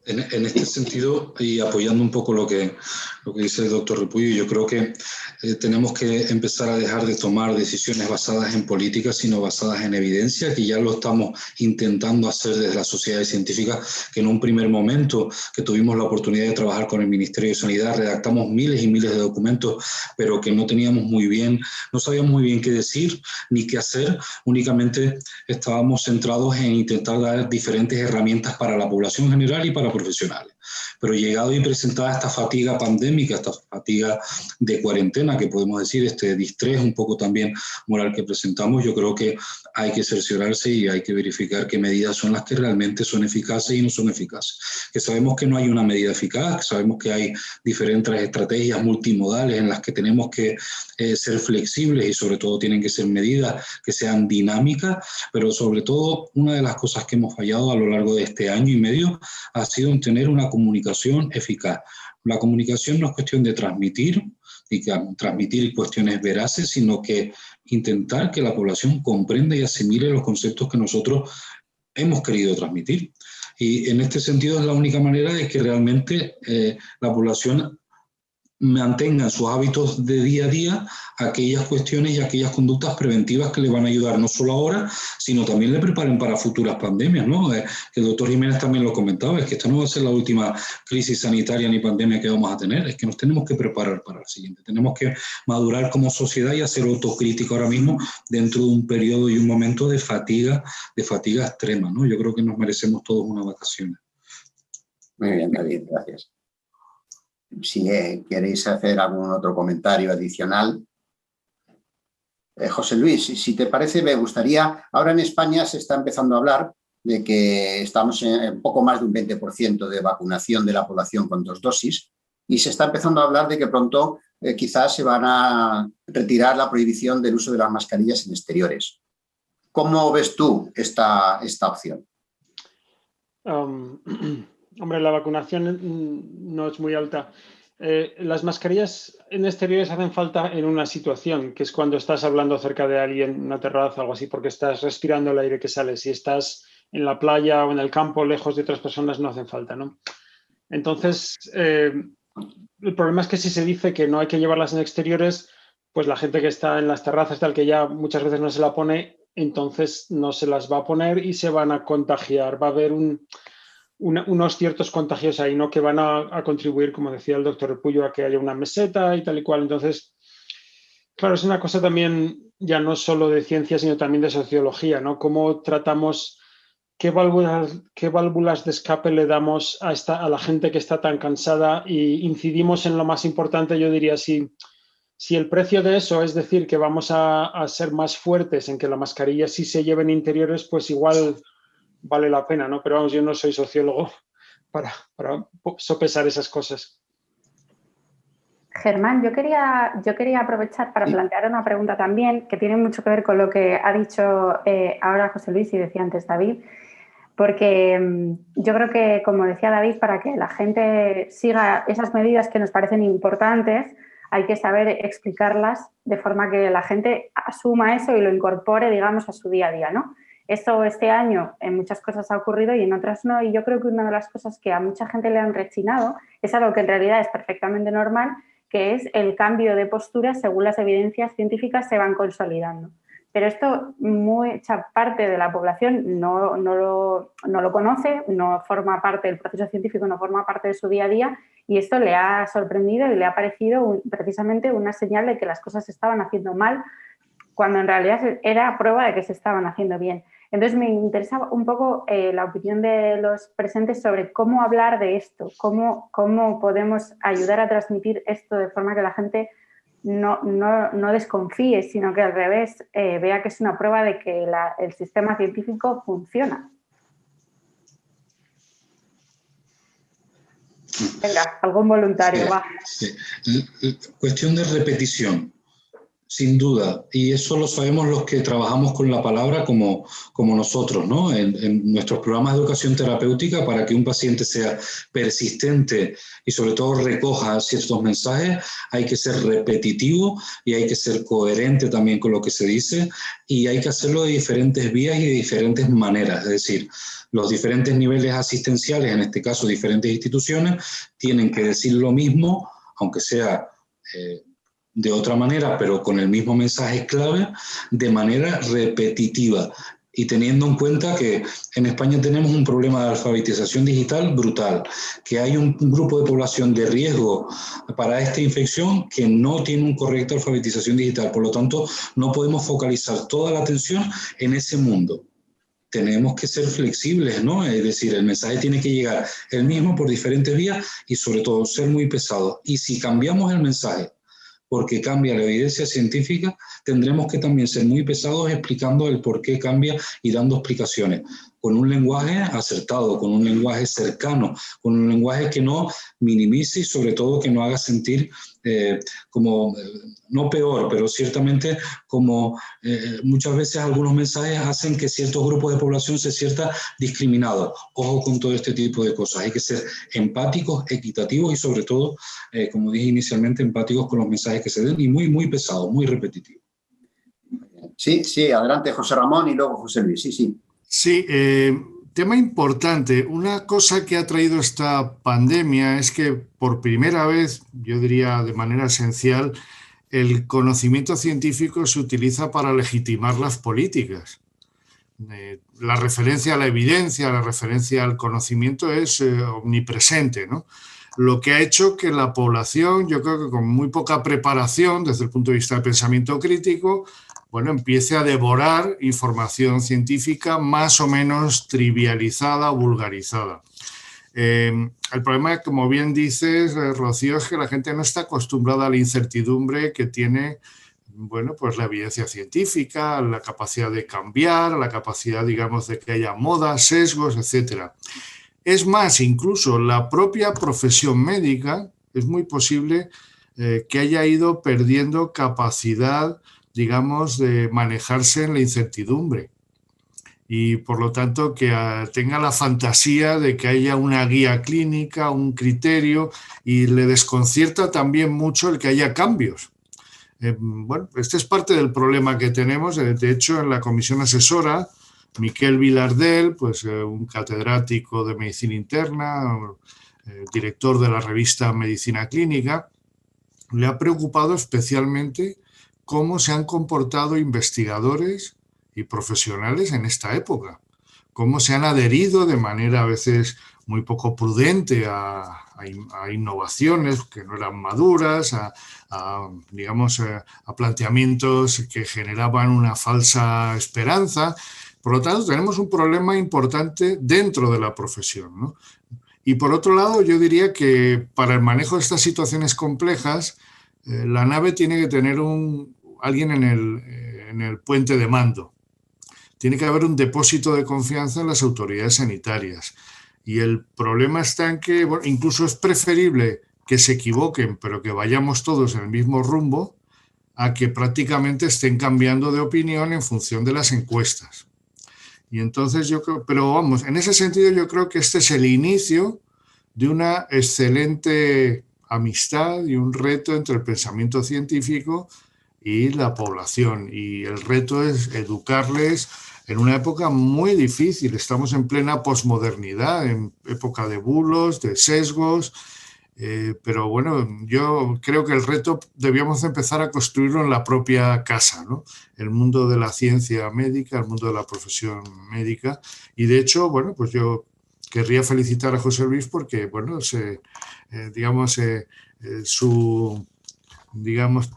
En este sentido, y apoyando un poco lo que dice el doctor Repullo, yo creo que tenemos que empezar a dejar de tomar decisiones basadas en política, sino basadas en evidencia, que ya lo estamos intentando hacer desde las sociedades científicas, que en un primer momento que tuvimos la oportunidad de trabajar con el Ministerio de Sanidad, redactamos miles y miles de documentos, pero que no sabíamos muy bien qué decir ni qué hacer, únicamente estábamos centrados en intentar dar diferentes herramientas para la población general y para profesionales. Pero llegado y presentada esta fatiga pandémica, esta fatiga de cuarentena, que podemos decir, este distrés un poco también moral que presentamos, yo creo que hay que cerciorarse y hay que verificar qué medidas son las que realmente son eficaces y no son eficaces. Que sabemos que no hay una medida eficaz, que sabemos que hay diferentes estrategias multimodales en las que tenemos que ser flexibles y sobre todo tienen que ser medidas que sean dinámicas, pero sobre todo una de las cosas que hemos fallado a lo largo de este año y medio ha sido en tener una comunicación eficaz. La comunicación no es cuestión de transmitir y transmitir cuestiones veraces, sino que intentar que la población comprenda y asimile los conceptos que nosotros hemos querido transmitir. Y en este sentido es la única manera de que realmente la población mantenga sus hábitos de día a día, aquellas cuestiones y aquellas conductas preventivas que le van a ayudar no solo ahora, sino también le preparen para futuras pandemias, ¿no? Que el doctor Jiménez también lo comentaba, es que esta no va a ser la última crisis sanitaria ni pandemia que vamos a tener, es que nos tenemos que preparar para la siguiente, tenemos que madurar como sociedad y hacer autocrítica ahora mismo dentro de un periodo y un momento de fatiga extrema, ¿no? Yo creo que nos merecemos todos unas vacaciones. Muy bien, David, gracias. Si queréis hacer algún otro comentario adicional. José Luis, si te parece, me gustaría, ahora en España se está empezando a hablar de que estamos en poco más de un 20% de vacunación de la población con 2 dosis y se está empezando a hablar de que pronto quizás se van a retirar la prohibición del uso de las mascarillas en exteriores. ¿Cómo ves tú esta opción? Hombre, la vacunación no es muy alta. Las mascarillas en exteriores hacen falta en una situación, que es cuando estás hablando cerca de alguien en una terraza o algo así, porque estás respirando el aire que sale. Si estás en la playa o en el campo, lejos de otras personas, no hacen falta, ¿no? Entonces, el problema es que si se dice que no hay que llevarlas en exteriores, pues la gente que está en las terrazas, tal, que ya muchas veces no se la pone, entonces no se las va a poner y se van a contagiar. Va a haber unos ciertos contagios ahí, ¿no? Que van a contribuir, como decía el doctor Repullo, a que haya una meseta y tal y cual. Entonces, claro, es una cosa también ya no solo de ciencia, sino también de sociología, ¿no? Cómo tratamos, qué válvulas de escape le damos a la gente que está tan cansada y incidimos en lo más importante. Yo diría, si el precio de eso es decir que vamos a ser más fuertes en que la mascarilla sí se lleve en interiores, pues igual vale la pena, ¿no? Pero vamos, yo no soy sociólogo para sopesar esas cosas. Germán, yo quería aprovechar para plantear una pregunta también que tiene mucho que ver con lo que ha dicho ahora José Luis y decía antes David, porque yo creo que, como decía David, para que la gente siga esas medidas que nos parecen importantes, hay que saber explicarlas de forma que la gente asuma eso y lo incorpore, digamos, a su día a día, ¿no? Eso este año en muchas cosas ha ocurrido y en otras no, y yo creo que una de las cosas que a mucha gente le han rechinado es algo que en realidad es perfectamente normal, que es el cambio de postura según las evidencias científicas se van consolidando. Pero esto mucha parte de la población no lo conoce, no forma parte del proceso científico, no forma parte de su día a día, y esto le ha sorprendido y le ha parecido precisamente una señal de que las cosas se estaban haciendo mal, cuando en realidad era prueba de que se estaban haciendo bien. Entonces me interesaba un poco la opinión de los presentes sobre cómo hablar de esto, cómo podemos ayudar a transmitir esto de forma que la gente no desconfíe, sino que al revés vea que es una prueba de que el sistema científico funciona. Venga, algún voluntario, va. Sí. Cuestión de repetición. Sin duda, y eso lo sabemos los que trabajamos con la palabra como nosotros, ¿no? En nuestros programas de educación terapéutica, para que un paciente sea persistente y sobre todo recoja ciertos mensajes, hay que ser repetitivo y hay que ser coherente también con lo que se dice, y hay que hacerlo de diferentes vías y de diferentes maneras. Es decir, los diferentes niveles asistenciales, en este caso diferentes instituciones, tienen que decir lo mismo, aunque sea de otra manera, pero con el mismo mensaje clave, de manera repetitiva. Y teniendo en cuenta que en España tenemos un problema de alfabetización digital brutal, que hay un grupo de población de riesgo para esta infección que no tiene una correcta alfabetización digital. Por lo tanto, no podemos focalizar toda la atención en ese mundo. tenemos que ser flexibles, ¿no? Es decir, el mensaje tiene que llegar el mismo por diferentes vías y sobre todo ser muy pesado. Y si cambiamos el mensaje porque cambia la evidencia científica, tendremos que también ser muy pesados explicando el por qué cambia y dando explicaciones, con un lenguaje acertado, con un lenguaje cercano, con un lenguaje que no minimice y sobre todo que no haga sentir como, no peor, pero ciertamente como muchas veces algunos mensajes hacen que ciertos grupos de población se sientan discriminados. Ojo con todo este tipo de cosas. Hay que ser empáticos, equitativos y sobre todo, como dije inicialmente, empáticos con los mensajes que se den y muy, muy pesados, muy repetitivos. Sí, sí, adelante José Ramón y luego José Luis. Sí, sí. Sí, tema importante. Una cosa que ha traído esta pandemia es que por primera vez, yo diría de manera esencial, el conocimiento científico se utiliza para legitimar las políticas. La referencia a la evidencia, la referencia al conocimiento es omnipresente, ¿no? Lo que ha hecho que la población, yo creo que con muy poca preparación desde el punto de vista del pensamiento crítico, bueno, empiece a devorar información científica más o menos trivializada o vulgarizada. El problema, como bien dices, Rocío, es que la gente no está acostumbrada a la incertidumbre que tiene, bueno, pues la evidencia científica, la capacidad de cambiar, la capacidad, digamos, de que haya modas, sesgos, etcétera. Es más, incluso la propia profesión médica es muy posible que haya ido perdiendo capacidad, digamos, de manejarse en la incertidumbre y por lo tanto que tenga la fantasía de que haya una guía clínica, un criterio, y le desconcierta también mucho el que haya cambios. Bueno, este es parte del problema que tenemos. De hecho, en la comisión asesora, Miquel Vilardell, pues un catedrático de medicina interna, director de la revista Medicina Clínica, le ha preocupado especialmente cómo se han comportado investigadores y profesionales en esta época, cómo se han adherido de manera a veces muy poco prudente a innovaciones que no eran maduras, digamos, a planteamientos que generaban una falsa esperanza. Por lo tanto, tenemos un problema importante dentro de la profesión, ¿no? Y por otro lado, yo diría que para el manejo de estas situaciones complejas, la nave tiene que tener alguien en el puente de mando. Tiene que haber un depósito de confianza en las autoridades sanitarias. Y el problema está en que, bueno, incluso es preferible que se equivoquen, pero que vayamos todos en el mismo rumbo, a que prácticamente estén cambiando de opinión en función de las encuestas. Y entonces yo creo, pero vamos, en ese sentido yo creo que este es el inicio de una excelente amistad y un reto entre el pensamiento científico y la población. Y el reto es educarles en una época muy difícil. Estamos en plena posmodernidad, en época de bulos, de sesgos, pero bueno, yo creo que el reto debíamos empezar a construirlo en la propia casa, ¿no? El mundo de la ciencia médica, el mundo de la profesión médica. Y de hecho, bueno, pues yo querría felicitar a José Luis porque, bueno, su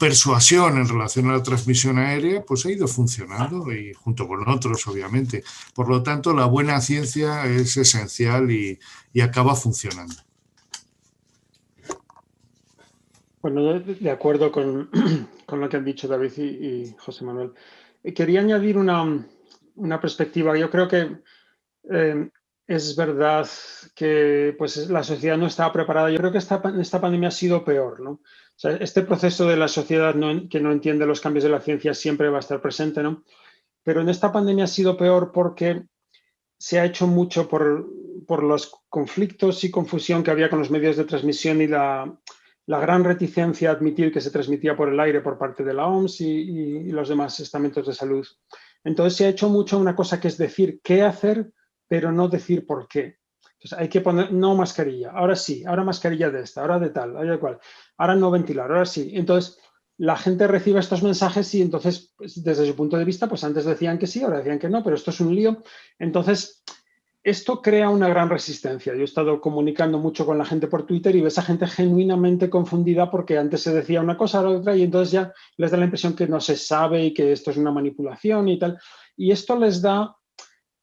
persuasión en relación a la transmisión aérea, pues ha ido funcionando y junto con otros, obviamente. Por lo tanto, la buena ciencia es esencial y acaba funcionando. Bueno, de acuerdo con lo que han dicho David y José Manuel. Quería añadir una perspectiva. Yo creo que es verdad que pues, la sociedad no estaba preparada. Yo creo que esta pandemia ha sido peor, ¿no? O sea, este proceso de la sociedad que no entiende los cambios de la ciencia siempre va a estar presente, ¿no? Pero en esta pandemia ha sido peor porque se ha hecho mucho por los conflictos y confusión que había con los medios de transmisión y la gran reticencia a admitir que se transmitía por el aire por parte de la OMS y los demás estamentos de salud. Entonces se ha hecho mucho una cosa que es decir qué hacer, pero no decir por qué. Entonces hay que poner no mascarilla, ahora sí, ahora mascarilla de esta, ahora de tal, ahora de cual, ahora no ventilar, ahora sí. Entonces la gente recibe estos mensajes y entonces pues, desde su punto de vista, pues antes decían que sí, ahora decían que no, pero esto es un lío. Entonces esto crea una gran resistencia. Yo he estado comunicando mucho con la gente por Twitter y ves a gente genuinamente confundida porque antes se decía una cosa, ahora otra, y entonces ya les da la impresión que no se sabe y que esto es una manipulación y tal. Y esto les da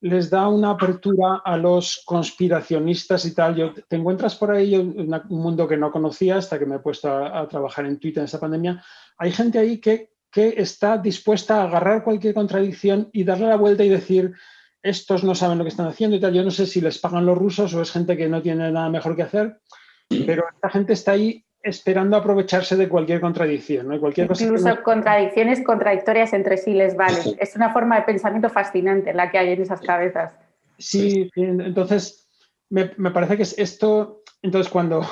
les da una apertura a los conspiracionistas y tal. Te encuentras por ahí un mundo que no conocía hasta que me he puesto a trabajar en Twitter en esta pandemia. Hay gente ahí que está dispuesta a agarrar cualquier contradicción y darle la vuelta y decir, estos no saben lo que están haciendo y tal. Yo no sé si les pagan los rusos o es gente que no tiene nada mejor que hacer, pero esta gente está ahí esperando aprovecharse de cualquier contradicción, ¿no? Y cualquier cosa incluso contradicciones contradictorias entre sí les vale. Es una forma de pensamiento fascinante la que hay en esas cabezas. Sí, entonces me parece que es esto, entonces cuando,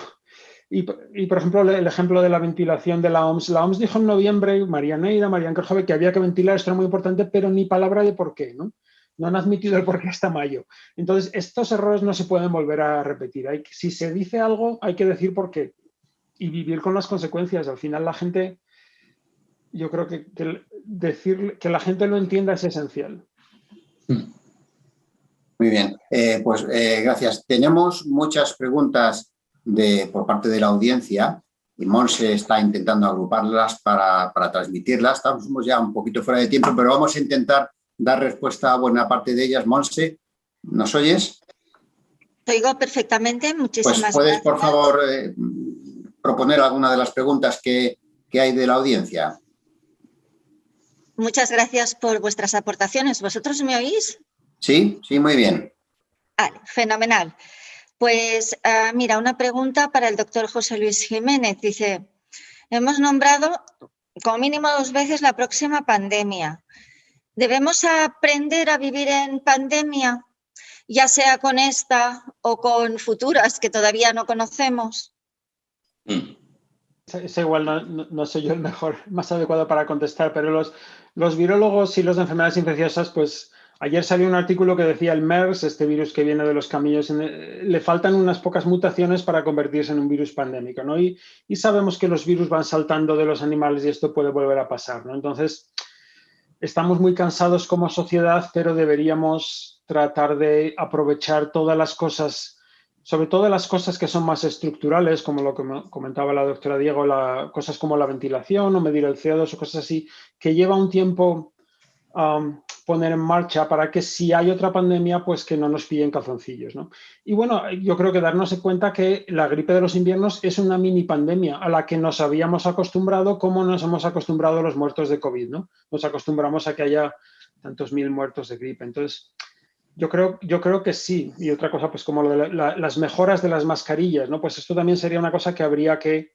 y por ejemplo el ejemplo de la ventilación de la OMS dijo en noviembre, María Neira, Marian Kerjove, que había que ventilar, esto era muy importante, pero ni palabra de por qué, ¿no? No han admitido el por qué hasta mayo. Entonces estos errores no se pueden volver a repetir. Si se dice algo, hay que decir por qué y vivir con las consecuencias. Al final la gente, yo creo que decir que la gente lo entienda es esencial. Muy bien, gracias. Tenemos muchas preguntas por parte de la audiencia y Monse está intentando agruparlas para transmitirlas. Estamos ya un poquito fuera de tiempo, pero vamos a intentar dar respuesta a buena parte de ellas. Monse, ¿nos oyes? Te oigo perfectamente, muchísimas gracias. ¿Puedes, por favor, proponer alguna de las preguntas que hay de la audiencia? Muchas gracias por vuestras aportaciones. ¿Vosotros me oís? Sí, muy bien. Fenomenal. Pues mira, una pregunta para el doctor José Luis Jiménez. Dice, hemos nombrado como mínimo 2 veces la próxima pandemia. ¿Debemos aprender a vivir en pandemia, ya sea con esta o con futuras que todavía no conocemos? Es igual, no soy yo el más adecuado para contestar, pero los virólogos y los de enfermedades infecciosas, pues ayer salió un artículo que decía el MERS, este virus que viene de los camellos, le faltan unas pocas mutaciones para convertirse en un virus pandémico, ¿no? Y sabemos que los virus van saltando de los animales y esto puede volver a pasar, ¿no? Entonces, estamos muy cansados como sociedad, pero deberíamos tratar de aprovechar todas las cosas, sobre todo las cosas que son más estructurales, como lo que comentaba la doctora Diego, cosas como la ventilación o medir el CO2 o cosas así, que lleva un tiempo poner en marcha para que si hay otra pandemia, pues que no nos pillen calzoncillos, ¿no? Y bueno, yo creo que darnos cuenta que la gripe de los inviernos es una mini pandemia a la que nos habíamos acostumbrado como nos hemos acostumbrado a los muertos de COVID, ¿no? Nos acostumbramos a que haya tantos mil muertos de gripe. Entonces, yo creo que sí. Y otra cosa, pues como lo de las mejoras de las mascarillas, ¿no? Pues esto también sería una cosa que habría que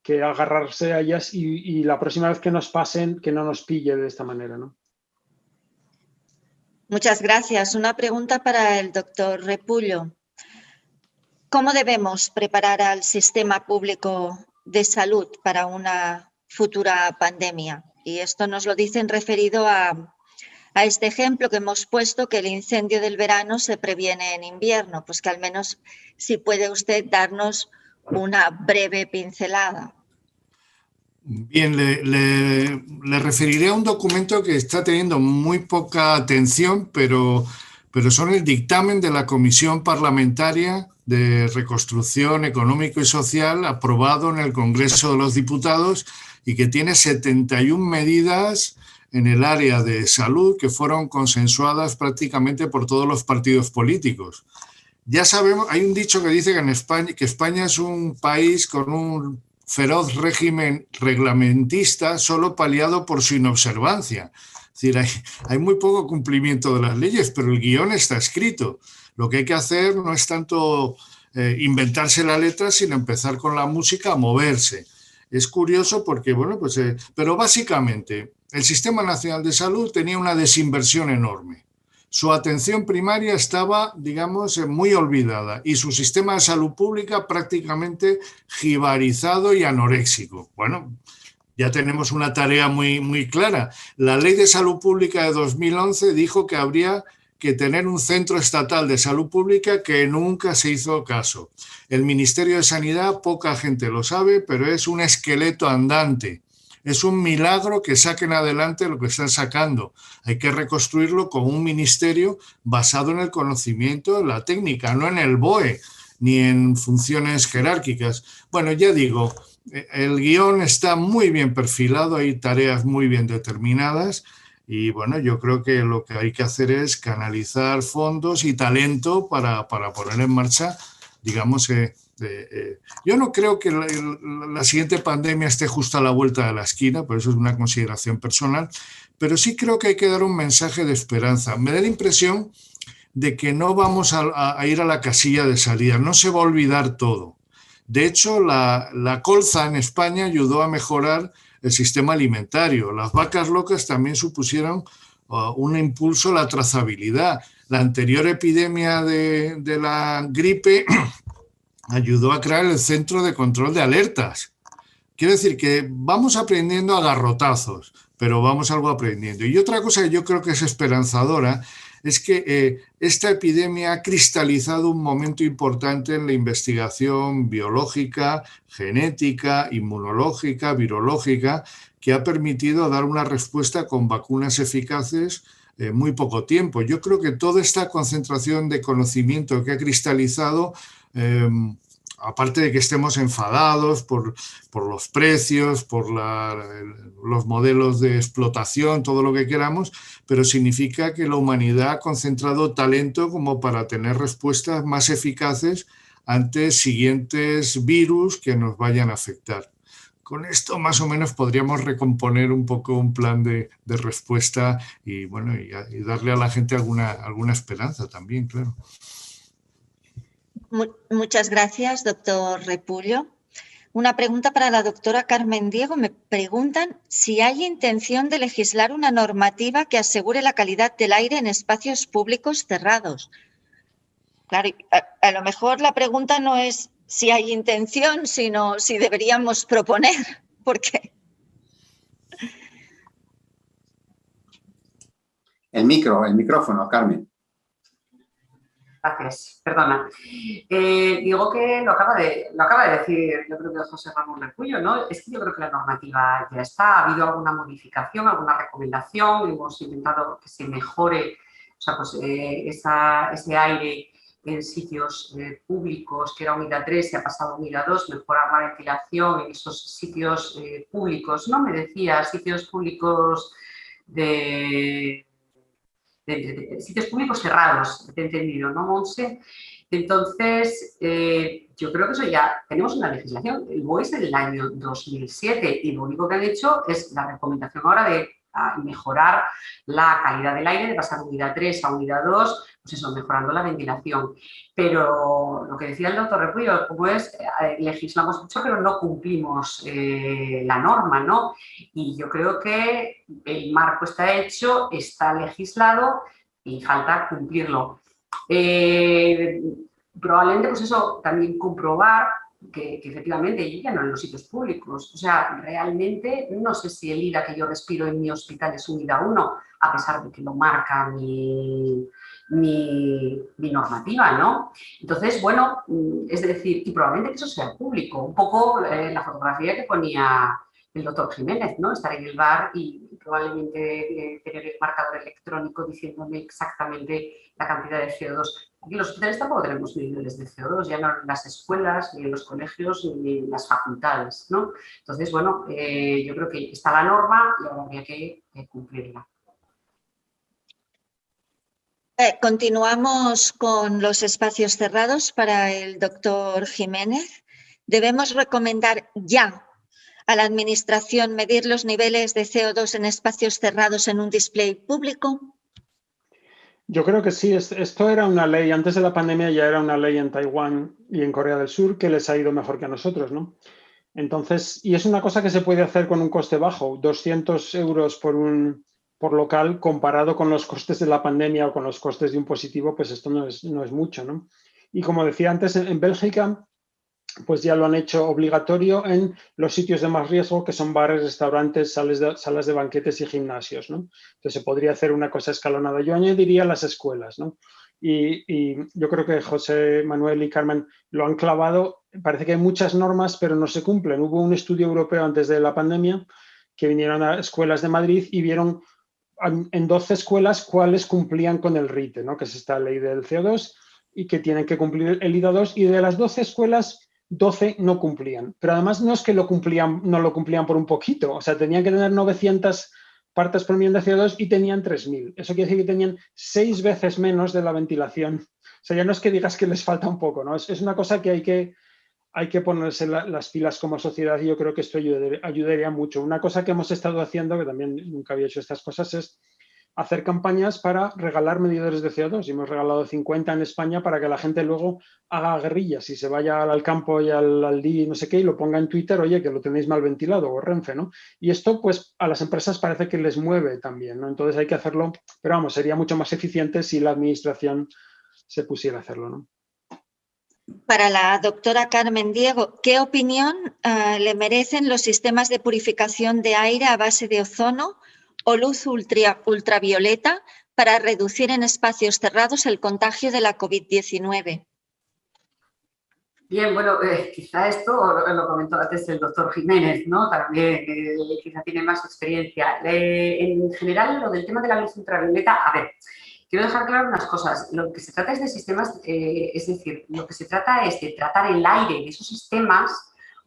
agarrarse a ellas y la próxima vez que nos pasen, que no nos pille de esta manera, ¿no? Muchas gracias. Una pregunta para el doctor Repullo. ¿Cómo debemos preparar al sistema público de salud para una futura pandemia? Y esto nos lo dicen referido a este ejemplo que hemos puesto, que el incendio del verano se previene en invierno. Pues que al menos si puede usted darnos una breve pincelada. Bien, le referiré a un documento que está teniendo muy poca atención, pero son el dictamen de la Comisión Parlamentaria de Reconstrucción Económico y Social aprobado en el Congreso de los Diputados y que tiene 71 medidas en el área de salud que fueron consensuadas prácticamente por todos los partidos políticos. Ya sabemos, hay un dicho que dice que España es un país con un feroz régimen reglamentista solo paliado por su inobservancia. Es decir, hay muy poco cumplimiento de las leyes, pero el guión está escrito. Lo que hay que hacer no es tanto inventarse la letra, sino empezar con la música a moverse. Es curioso porque, pero básicamente el Sistema Nacional de Salud tenía una desinversión enorme. Su atención primaria estaba, digamos, muy olvidada y su sistema de salud pública prácticamente jibarizado y anoréxico. Bueno, ya tenemos una tarea muy clara. La Ley de Salud Pública de 2011 dijo que habría que tener un centro estatal de salud pública que nunca se hizo caso. El Ministerio de Sanidad, poca gente lo sabe, pero es un esqueleto andante. Es un milagro que saquen adelante lo que están sacando. Hay que reconstruirlo con un ministerio basado en el conocimiento de la técnica, no en el BOE ni en funciones jerárquicas. Bueno, ya digo, el guión está muy bien perfilado, hay tareas muy bien determinadas Y bueno, yo creo que lo que hay que hacer es canalizar fondos y talento para poner en marcha, digamos, yo no creo que la siguiente pandemia esté justo a la vuelta de la esquina, pero eso es una consideración personal, pero sí creo que hay que dar un mensaje de esperanza. Me da la impresión de que no vamos a ir a la casilla de salida, no se va a olvidar todo. De hecho, la colza en España ayudó a mejorar el sistema alimentario. Las vacas locas también supusieron un impulso a la trazabilidad. La anterior epidemia de la gripe ayudó a crear el Centro de Control de Alertas. Quiero decir que vamos aprendiendo a garrotazos, pero vamos algo aprendiendo. Y otra cosa que yo creo que es esperanzadora es que esta epidemia ha cristalizado un momento importante en la investigación biológica, genética, inmunológica, virológica, que ha permitido dar una respuesta con vacunas eficaces en muy poco tiempo. Yo creo que toda esta concentración de conocimiento que ha cristalizado, aparte de que estemos enfadados por los precios, por los modelos de explotación, todo lo que queramos, pero significa que la humanidad ha concentrado talento como para tener respuestas más eficaces ante siguientes virus que nos vayan a afectar. Con esto más o menos podríamos recomponer un poco un plan de respuesta y, bueno, y darle a la gente alguna esperanza también, claro. Muchas gracias, doctor Repullo. Una pregunta para la doctora Carmen Diego. Me preguntan si hay intención de legislar una normativa que asegure la calidad del aire en espacios públicos cerrados. Claro, a lo mejor la pregunta no es si hay intención, sino si deberíamos proponer. ¿Por qué? El micrófono, Carmen. Gracias, perdona. Digo que lo acaba de decir, yo creo que José Ramón Repullo, ¿no? Es que yo creo que la normativa ya está, ha habido alguna modificación, alguna recomendación, hemos intentado que se mejore, o sea, pues ese aire en sitios públicos, que era unidad 3, se ha pasado a unidad 2, mejorar la ventilación en esos sitios públicos, ¿no? Me decía, sitios públicos de sitios públicos cerrados, te he entendido, ¿no, Monse? Entonces, yo creo que eso ya, tenemos una legislación, el BOE es del año 2007 y lo único que han hecho es la recomendación ahora de mejorar la calidad del aire, de pasar de unidad 3 a unidad 2, pues eso, mejorando la ventilación. Pero lo que decía el doctor Repullo, como es, legislamos mucho, pero no cumplimos la norma, ¿no? Y yo creo que el marco está hecho, está legislado y falta cumplirlo. Probablemente, pues eso, también comprobar que efectivamente ya no en los sitios públicos. O sea, realmente no sé si el IRA que yo respiro en mi hospital es unidad 1, a pesar de que lo marca mi normativa, ¿no? Entonces, bueno, es decir, y probablemente que eso sea público. Un poco la fotografía que ponía el doctor Jiménez, ¿no? Estar en el bar y probablemente tener el marcador electrónico diciéndome exactamente la cantidad de CO2. Aquí en los hospitales tampoco tenemos niveles de CO2, ya no en las escuelas, ni en los colegios, ni en las facultades, ¿no? Entonces, bueno, yo creo que está la norma y ahora habría que cumplirla. Continuamos con los espacios cerrados para el doctor Jiménez. ¿Debemos recomendar ya a la Administración medir los niveles de CO2 en espacios cerrados en un display público? Yo creo que sí. Esto era una ley, antes de la pandemia ya era una ley en Taiwán y en Corea del Sur que les ha ido mejor que a nosotros, ¿no? Entonces, y es una cosa que se puede hacer con un coste bajo, 200 euros por local, comparado con los costes de la pandemia o con los costes de un positivo, pues esto no es mucho, ¿no? Y como decía antes, en Bélgica, pues ya lo han hecho obligatorio en los sitios de más riesgo, que son bares, restaurantes, salas de banquetes y gimnasios, ¿no? Entonces se podría hacer una cosa escalonada. Yo añadiría las escuelas, ¿no? Y yo creo que José Manuel y Carmen lo han clavado. Parece que hay muchas normas, pero no se cumplen. Hubo un estudio europeo antes de la pandemia que vinieron a escuelas de Madrid y vieron en 12 escuelas cuáles cumplían con el RITE, ¿no? Que es esta ley del CO2 y que tienen que cumplir el IDA2, y de las 12 escuelas, 12 no cumplían. Pero además no es que no lo cumplían por un poquito, o sea, tenían que tener 900 partes por millón de CO2 y tenían 3.000. Eso quiere decir que tenían 6 veces menos de la ventilación. O sea, ya no es que digas que les falta un poco, ¿no? Es una cosa que hay que ponerse las pilas como sociedad, y yo creo que esto ayudaría mucho. Una cosa que hemos estado haciendo, que también nunca había hecho estas cosas, es hacer campañas para regalar medidores de CO2. Y hemos regalado 50 en España para que la gente luego haga guerrillas y se vaya al campo y al día y no sé qué y lo ponga en Twitter, oye, que lo tenéis mal ventilado, o Renfe, ¿no? Y esto, pues, a las empresas parece que les mueve también, ¿no? Entonces hay que hacerlo, pero vamos, sería mucho más eficiente si la administración se pusiera a hacerlo, ¿no? Para la doctora Carmen Diego, ¿qué opinión le merecen los sistemas de purificación de aire a base de ozono o luz ultravioleta para reducir en espacios cerrados el contagio de la COVID-19? Bien, bueno, quizá esto lo comentó antes el doctor Jiménez, ¿no? También quizá tiene más experiencia. En general, lo del tema de la luz ultravioleta, a ver, quiero dejar claro unas cosas. Lo que se trata es de sistemas, es decir, lo que se trata es de tratar el aire de esos sistemas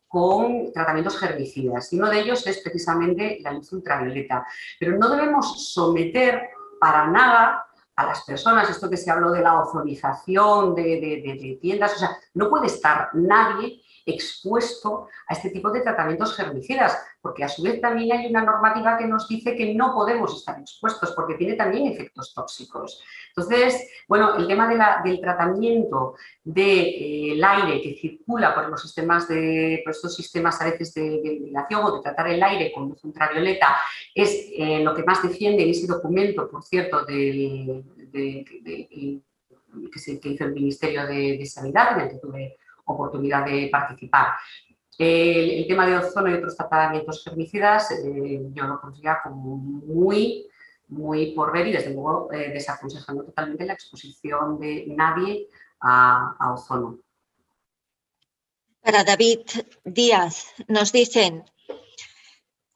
con tratamientos herbicidas. Y uno de ellos es precisamente la luz ultravioleta. Pero no debemos someter para nada a las personas, esto que se habló de la ozonización de tiendas, o sea, no puede estar nadie expuesto a este tipo de tratamientos herbicidas, porque a su vez también hay una normativa que nos dice que no podemos estar expuestos porque tiene también efectos tóxicos. Entonces, bueno, el tema del tratamiento del aire que circula por los sistemas por estos sistemas a veces de ventilación o de tratar el aire con luz ultravioleta es lo que más defiende en ese documento, por cierto, que hizo el Ministerio de Sanidad, en el que tuve oportunidad de participar. El tema de ozono y otros tratamientos herbicidas yo lo pondría como muy por ver y desde luego desaconsejando totalmente la exposición de nadie a ozono. Para David Díaz nos dicen: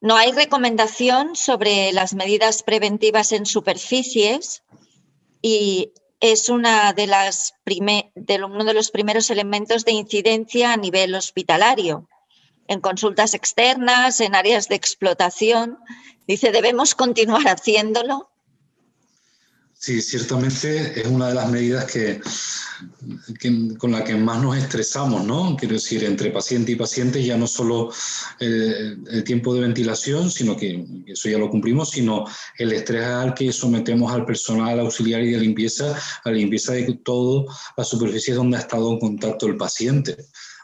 no hay recomendación sobre las medidas preventivas en superficies y es uno de los primeros elementos de incidencia a nivel hospitalario. En consultas externas, en áreas de explotación, dice, ¿debemos continuar haciéndolo? Sí, ciertamente es una de las medidas con la que más nos estresamos, ¿no? Quiero decir, entre paciente y paciente ya no solo el tiempo de ventilación, sino que eso ya lo cumplimos, sino el estrés al que sometemos al personal auxiliar y de limpieza, a la limpieza de todas las superficies donde ha estado en contacto el paciente.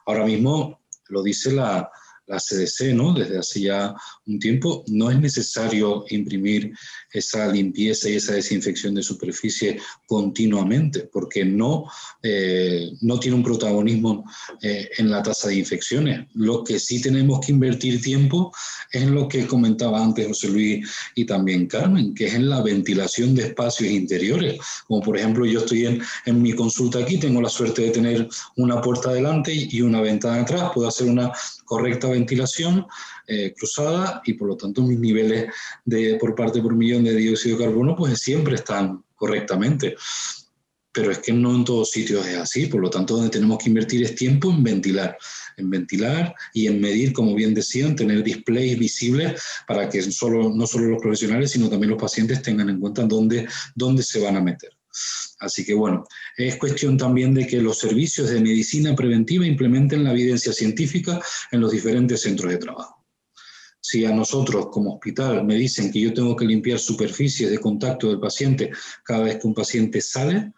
Ahora mismo, lo dice la CDC, ¿no? Desde hace ya un tiempo, no es necesario imprimir esa limpieza y esa desinfección de superficie continuamente, porque no tiene un protagonismo en la tasa de infecciones. Lo que sí tenemos que invertir tiempo es en lo que comentaba antes José Luis y también Carmen, que es en la ventilación de espacios interiores. Como por ejemplo, yo estoy en mi consulta aquí, tengo la suerte de tener una puerta adelante y una ventana atrás, puedo hacer una correcta ventilación cruzada y por lo tanto mis niveles por parte por millón de dióxido de carbono pues siempre están correctamente. Pero es que no en todos sitios es así, por lo tanto donde tenemos que invertir es tiempo en ventilar y en medir, como bien decían, tener displays visibles para que no solo los profesionales sino también los pacientes tengan en cuenta dónde se van a meter. Así que bueno, es cuestión también de que los servicios de medicina preventiva implementen la evidencia científica en los diferentes centros de trabajo. Si a nosotros como hospital me dicen que yo tengo que limpiar superficies de contacto del paciente cada vez que un paciente sale,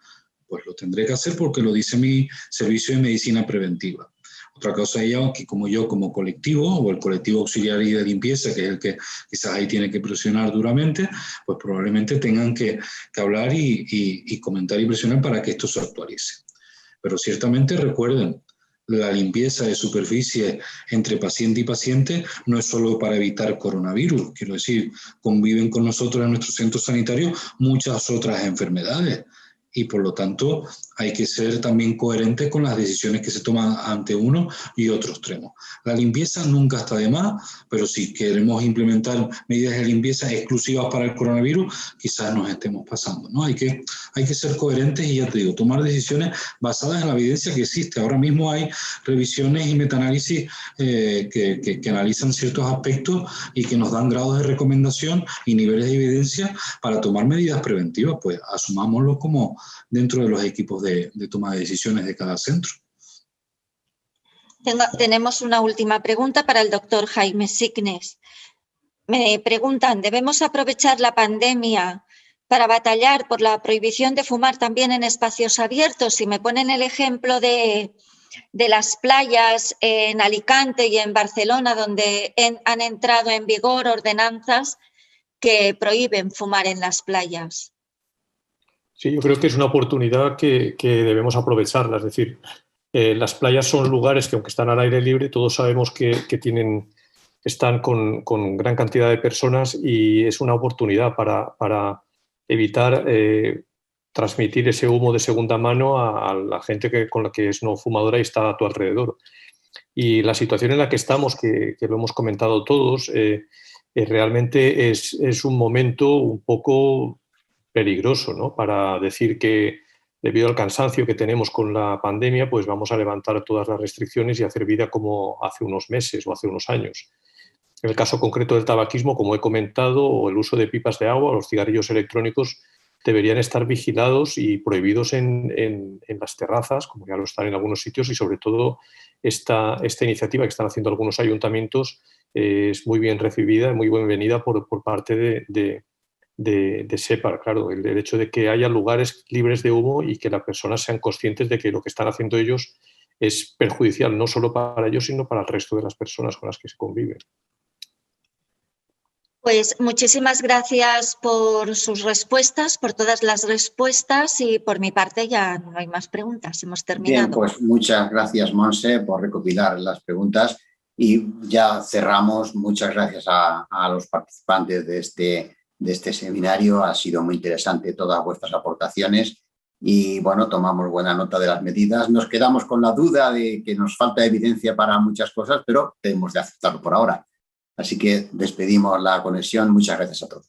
pues lo tendré que hacer porque lo dice mi servicio de medicina preventiva. Otra cosa es que como colectivo, o el colectivo auxiliar y de limpieza, que es el que quizás ahí tiene que presionar duramente, pues probablemente tengan que hablar y comentar y presionar para que esto se actualice. Pero ciertamente recuerden, la limpieza de superficie entre paciente y paciente no es solo para evitar coronavirus, quiero decir, conviven con nosotros en nuestros centros sanitarios muchas otras enfermedades. Y por lo tanto hay que ser también coherente con las decisiones que se toman ante uno y otro extremo. La limpieza nunca está de más, pero si queremos implementar medidas de limpieza exclusivas para el coronavirus, quizás nos estemos pasando, ¿no? Hay que ser coherentes y, ya te digo, tomar decisiones basadas en la evidencia que existe. Ahora mismo hay revisiones y metaanálisis que analizan ciertos aspectos y que nos dan grados de recomendación y niveles de evidencia para tomar medidas preventivas. Pues asumámoslo como dentro de los equipos de toma de decisiones de cada centro. Tenemos una última pregunta para el doctor Jaime Signes. Me preguntan, ¿debemos aprovechar la pandemia para batallar por la prohibición de fumar también en espacios abiertos? Y me ponen el ejemplo de las playas en Alicante y en Barcelona, donde han entrado en vigor ordenanzas que prohíben fumar en las playas. Sí, yo creo que es una oportunidad que debemos aprovecharla. Es decir, las playas son lugares que, aunque están al aire libre, todos sabemos que están con gran cantidad de personas, y es una oportunidad para evitar transmitir ese humo de segunda mano a la gente con la que es no fumadora y está a tu alrededor. Y la situación en la que estamos, que lo hemos comentado todos, realmente es un momento un poco peligroso, ¿no? Para decir que, debido al cansancio que tenemos con la pandemia, pues vamos a levantar todas las restricciones y hacer vida como hace unos meses o hace unos años. En el caso concreto del tabaquismo, como he comentado, o el uso de pipas de agua, los cigarrillos electrónicos deberían estar vigilados y prohibidos en las terrazas, como ya lo están en algunos sitios, y sobre todo esta iniciativa que están haciendo algunos ayuntamientos es muy bien recibida, muy bienvenida por parte de SEPAR. Claro, el hecho de que haya lugares libres de humo y que las personas sean conscientes de que lo que están haciendo ellos es perjudicial no solo para ellos, sino para el resto de las personas con las que se conviven. Pues muchísimas gracias por sus respuestas, por todas las respuestas, y por mi parte ya no hay más preguntas, hemos terminado. Bien, pues muchas gracias, Monse, por recopilar las preguntas, y ya cerramos. Muchas gracias a los participantes de este seminario. Ha sido muy interesante todas vuestras aportaciones y, bueno, tomamos buena nota de las medidas. Nos quedamos con la duda de que nos falta evidencia para muchas cosas, pero debemos de aceptarlo por ahora. Así que despedimos la conexión. Muchas gracias a todos.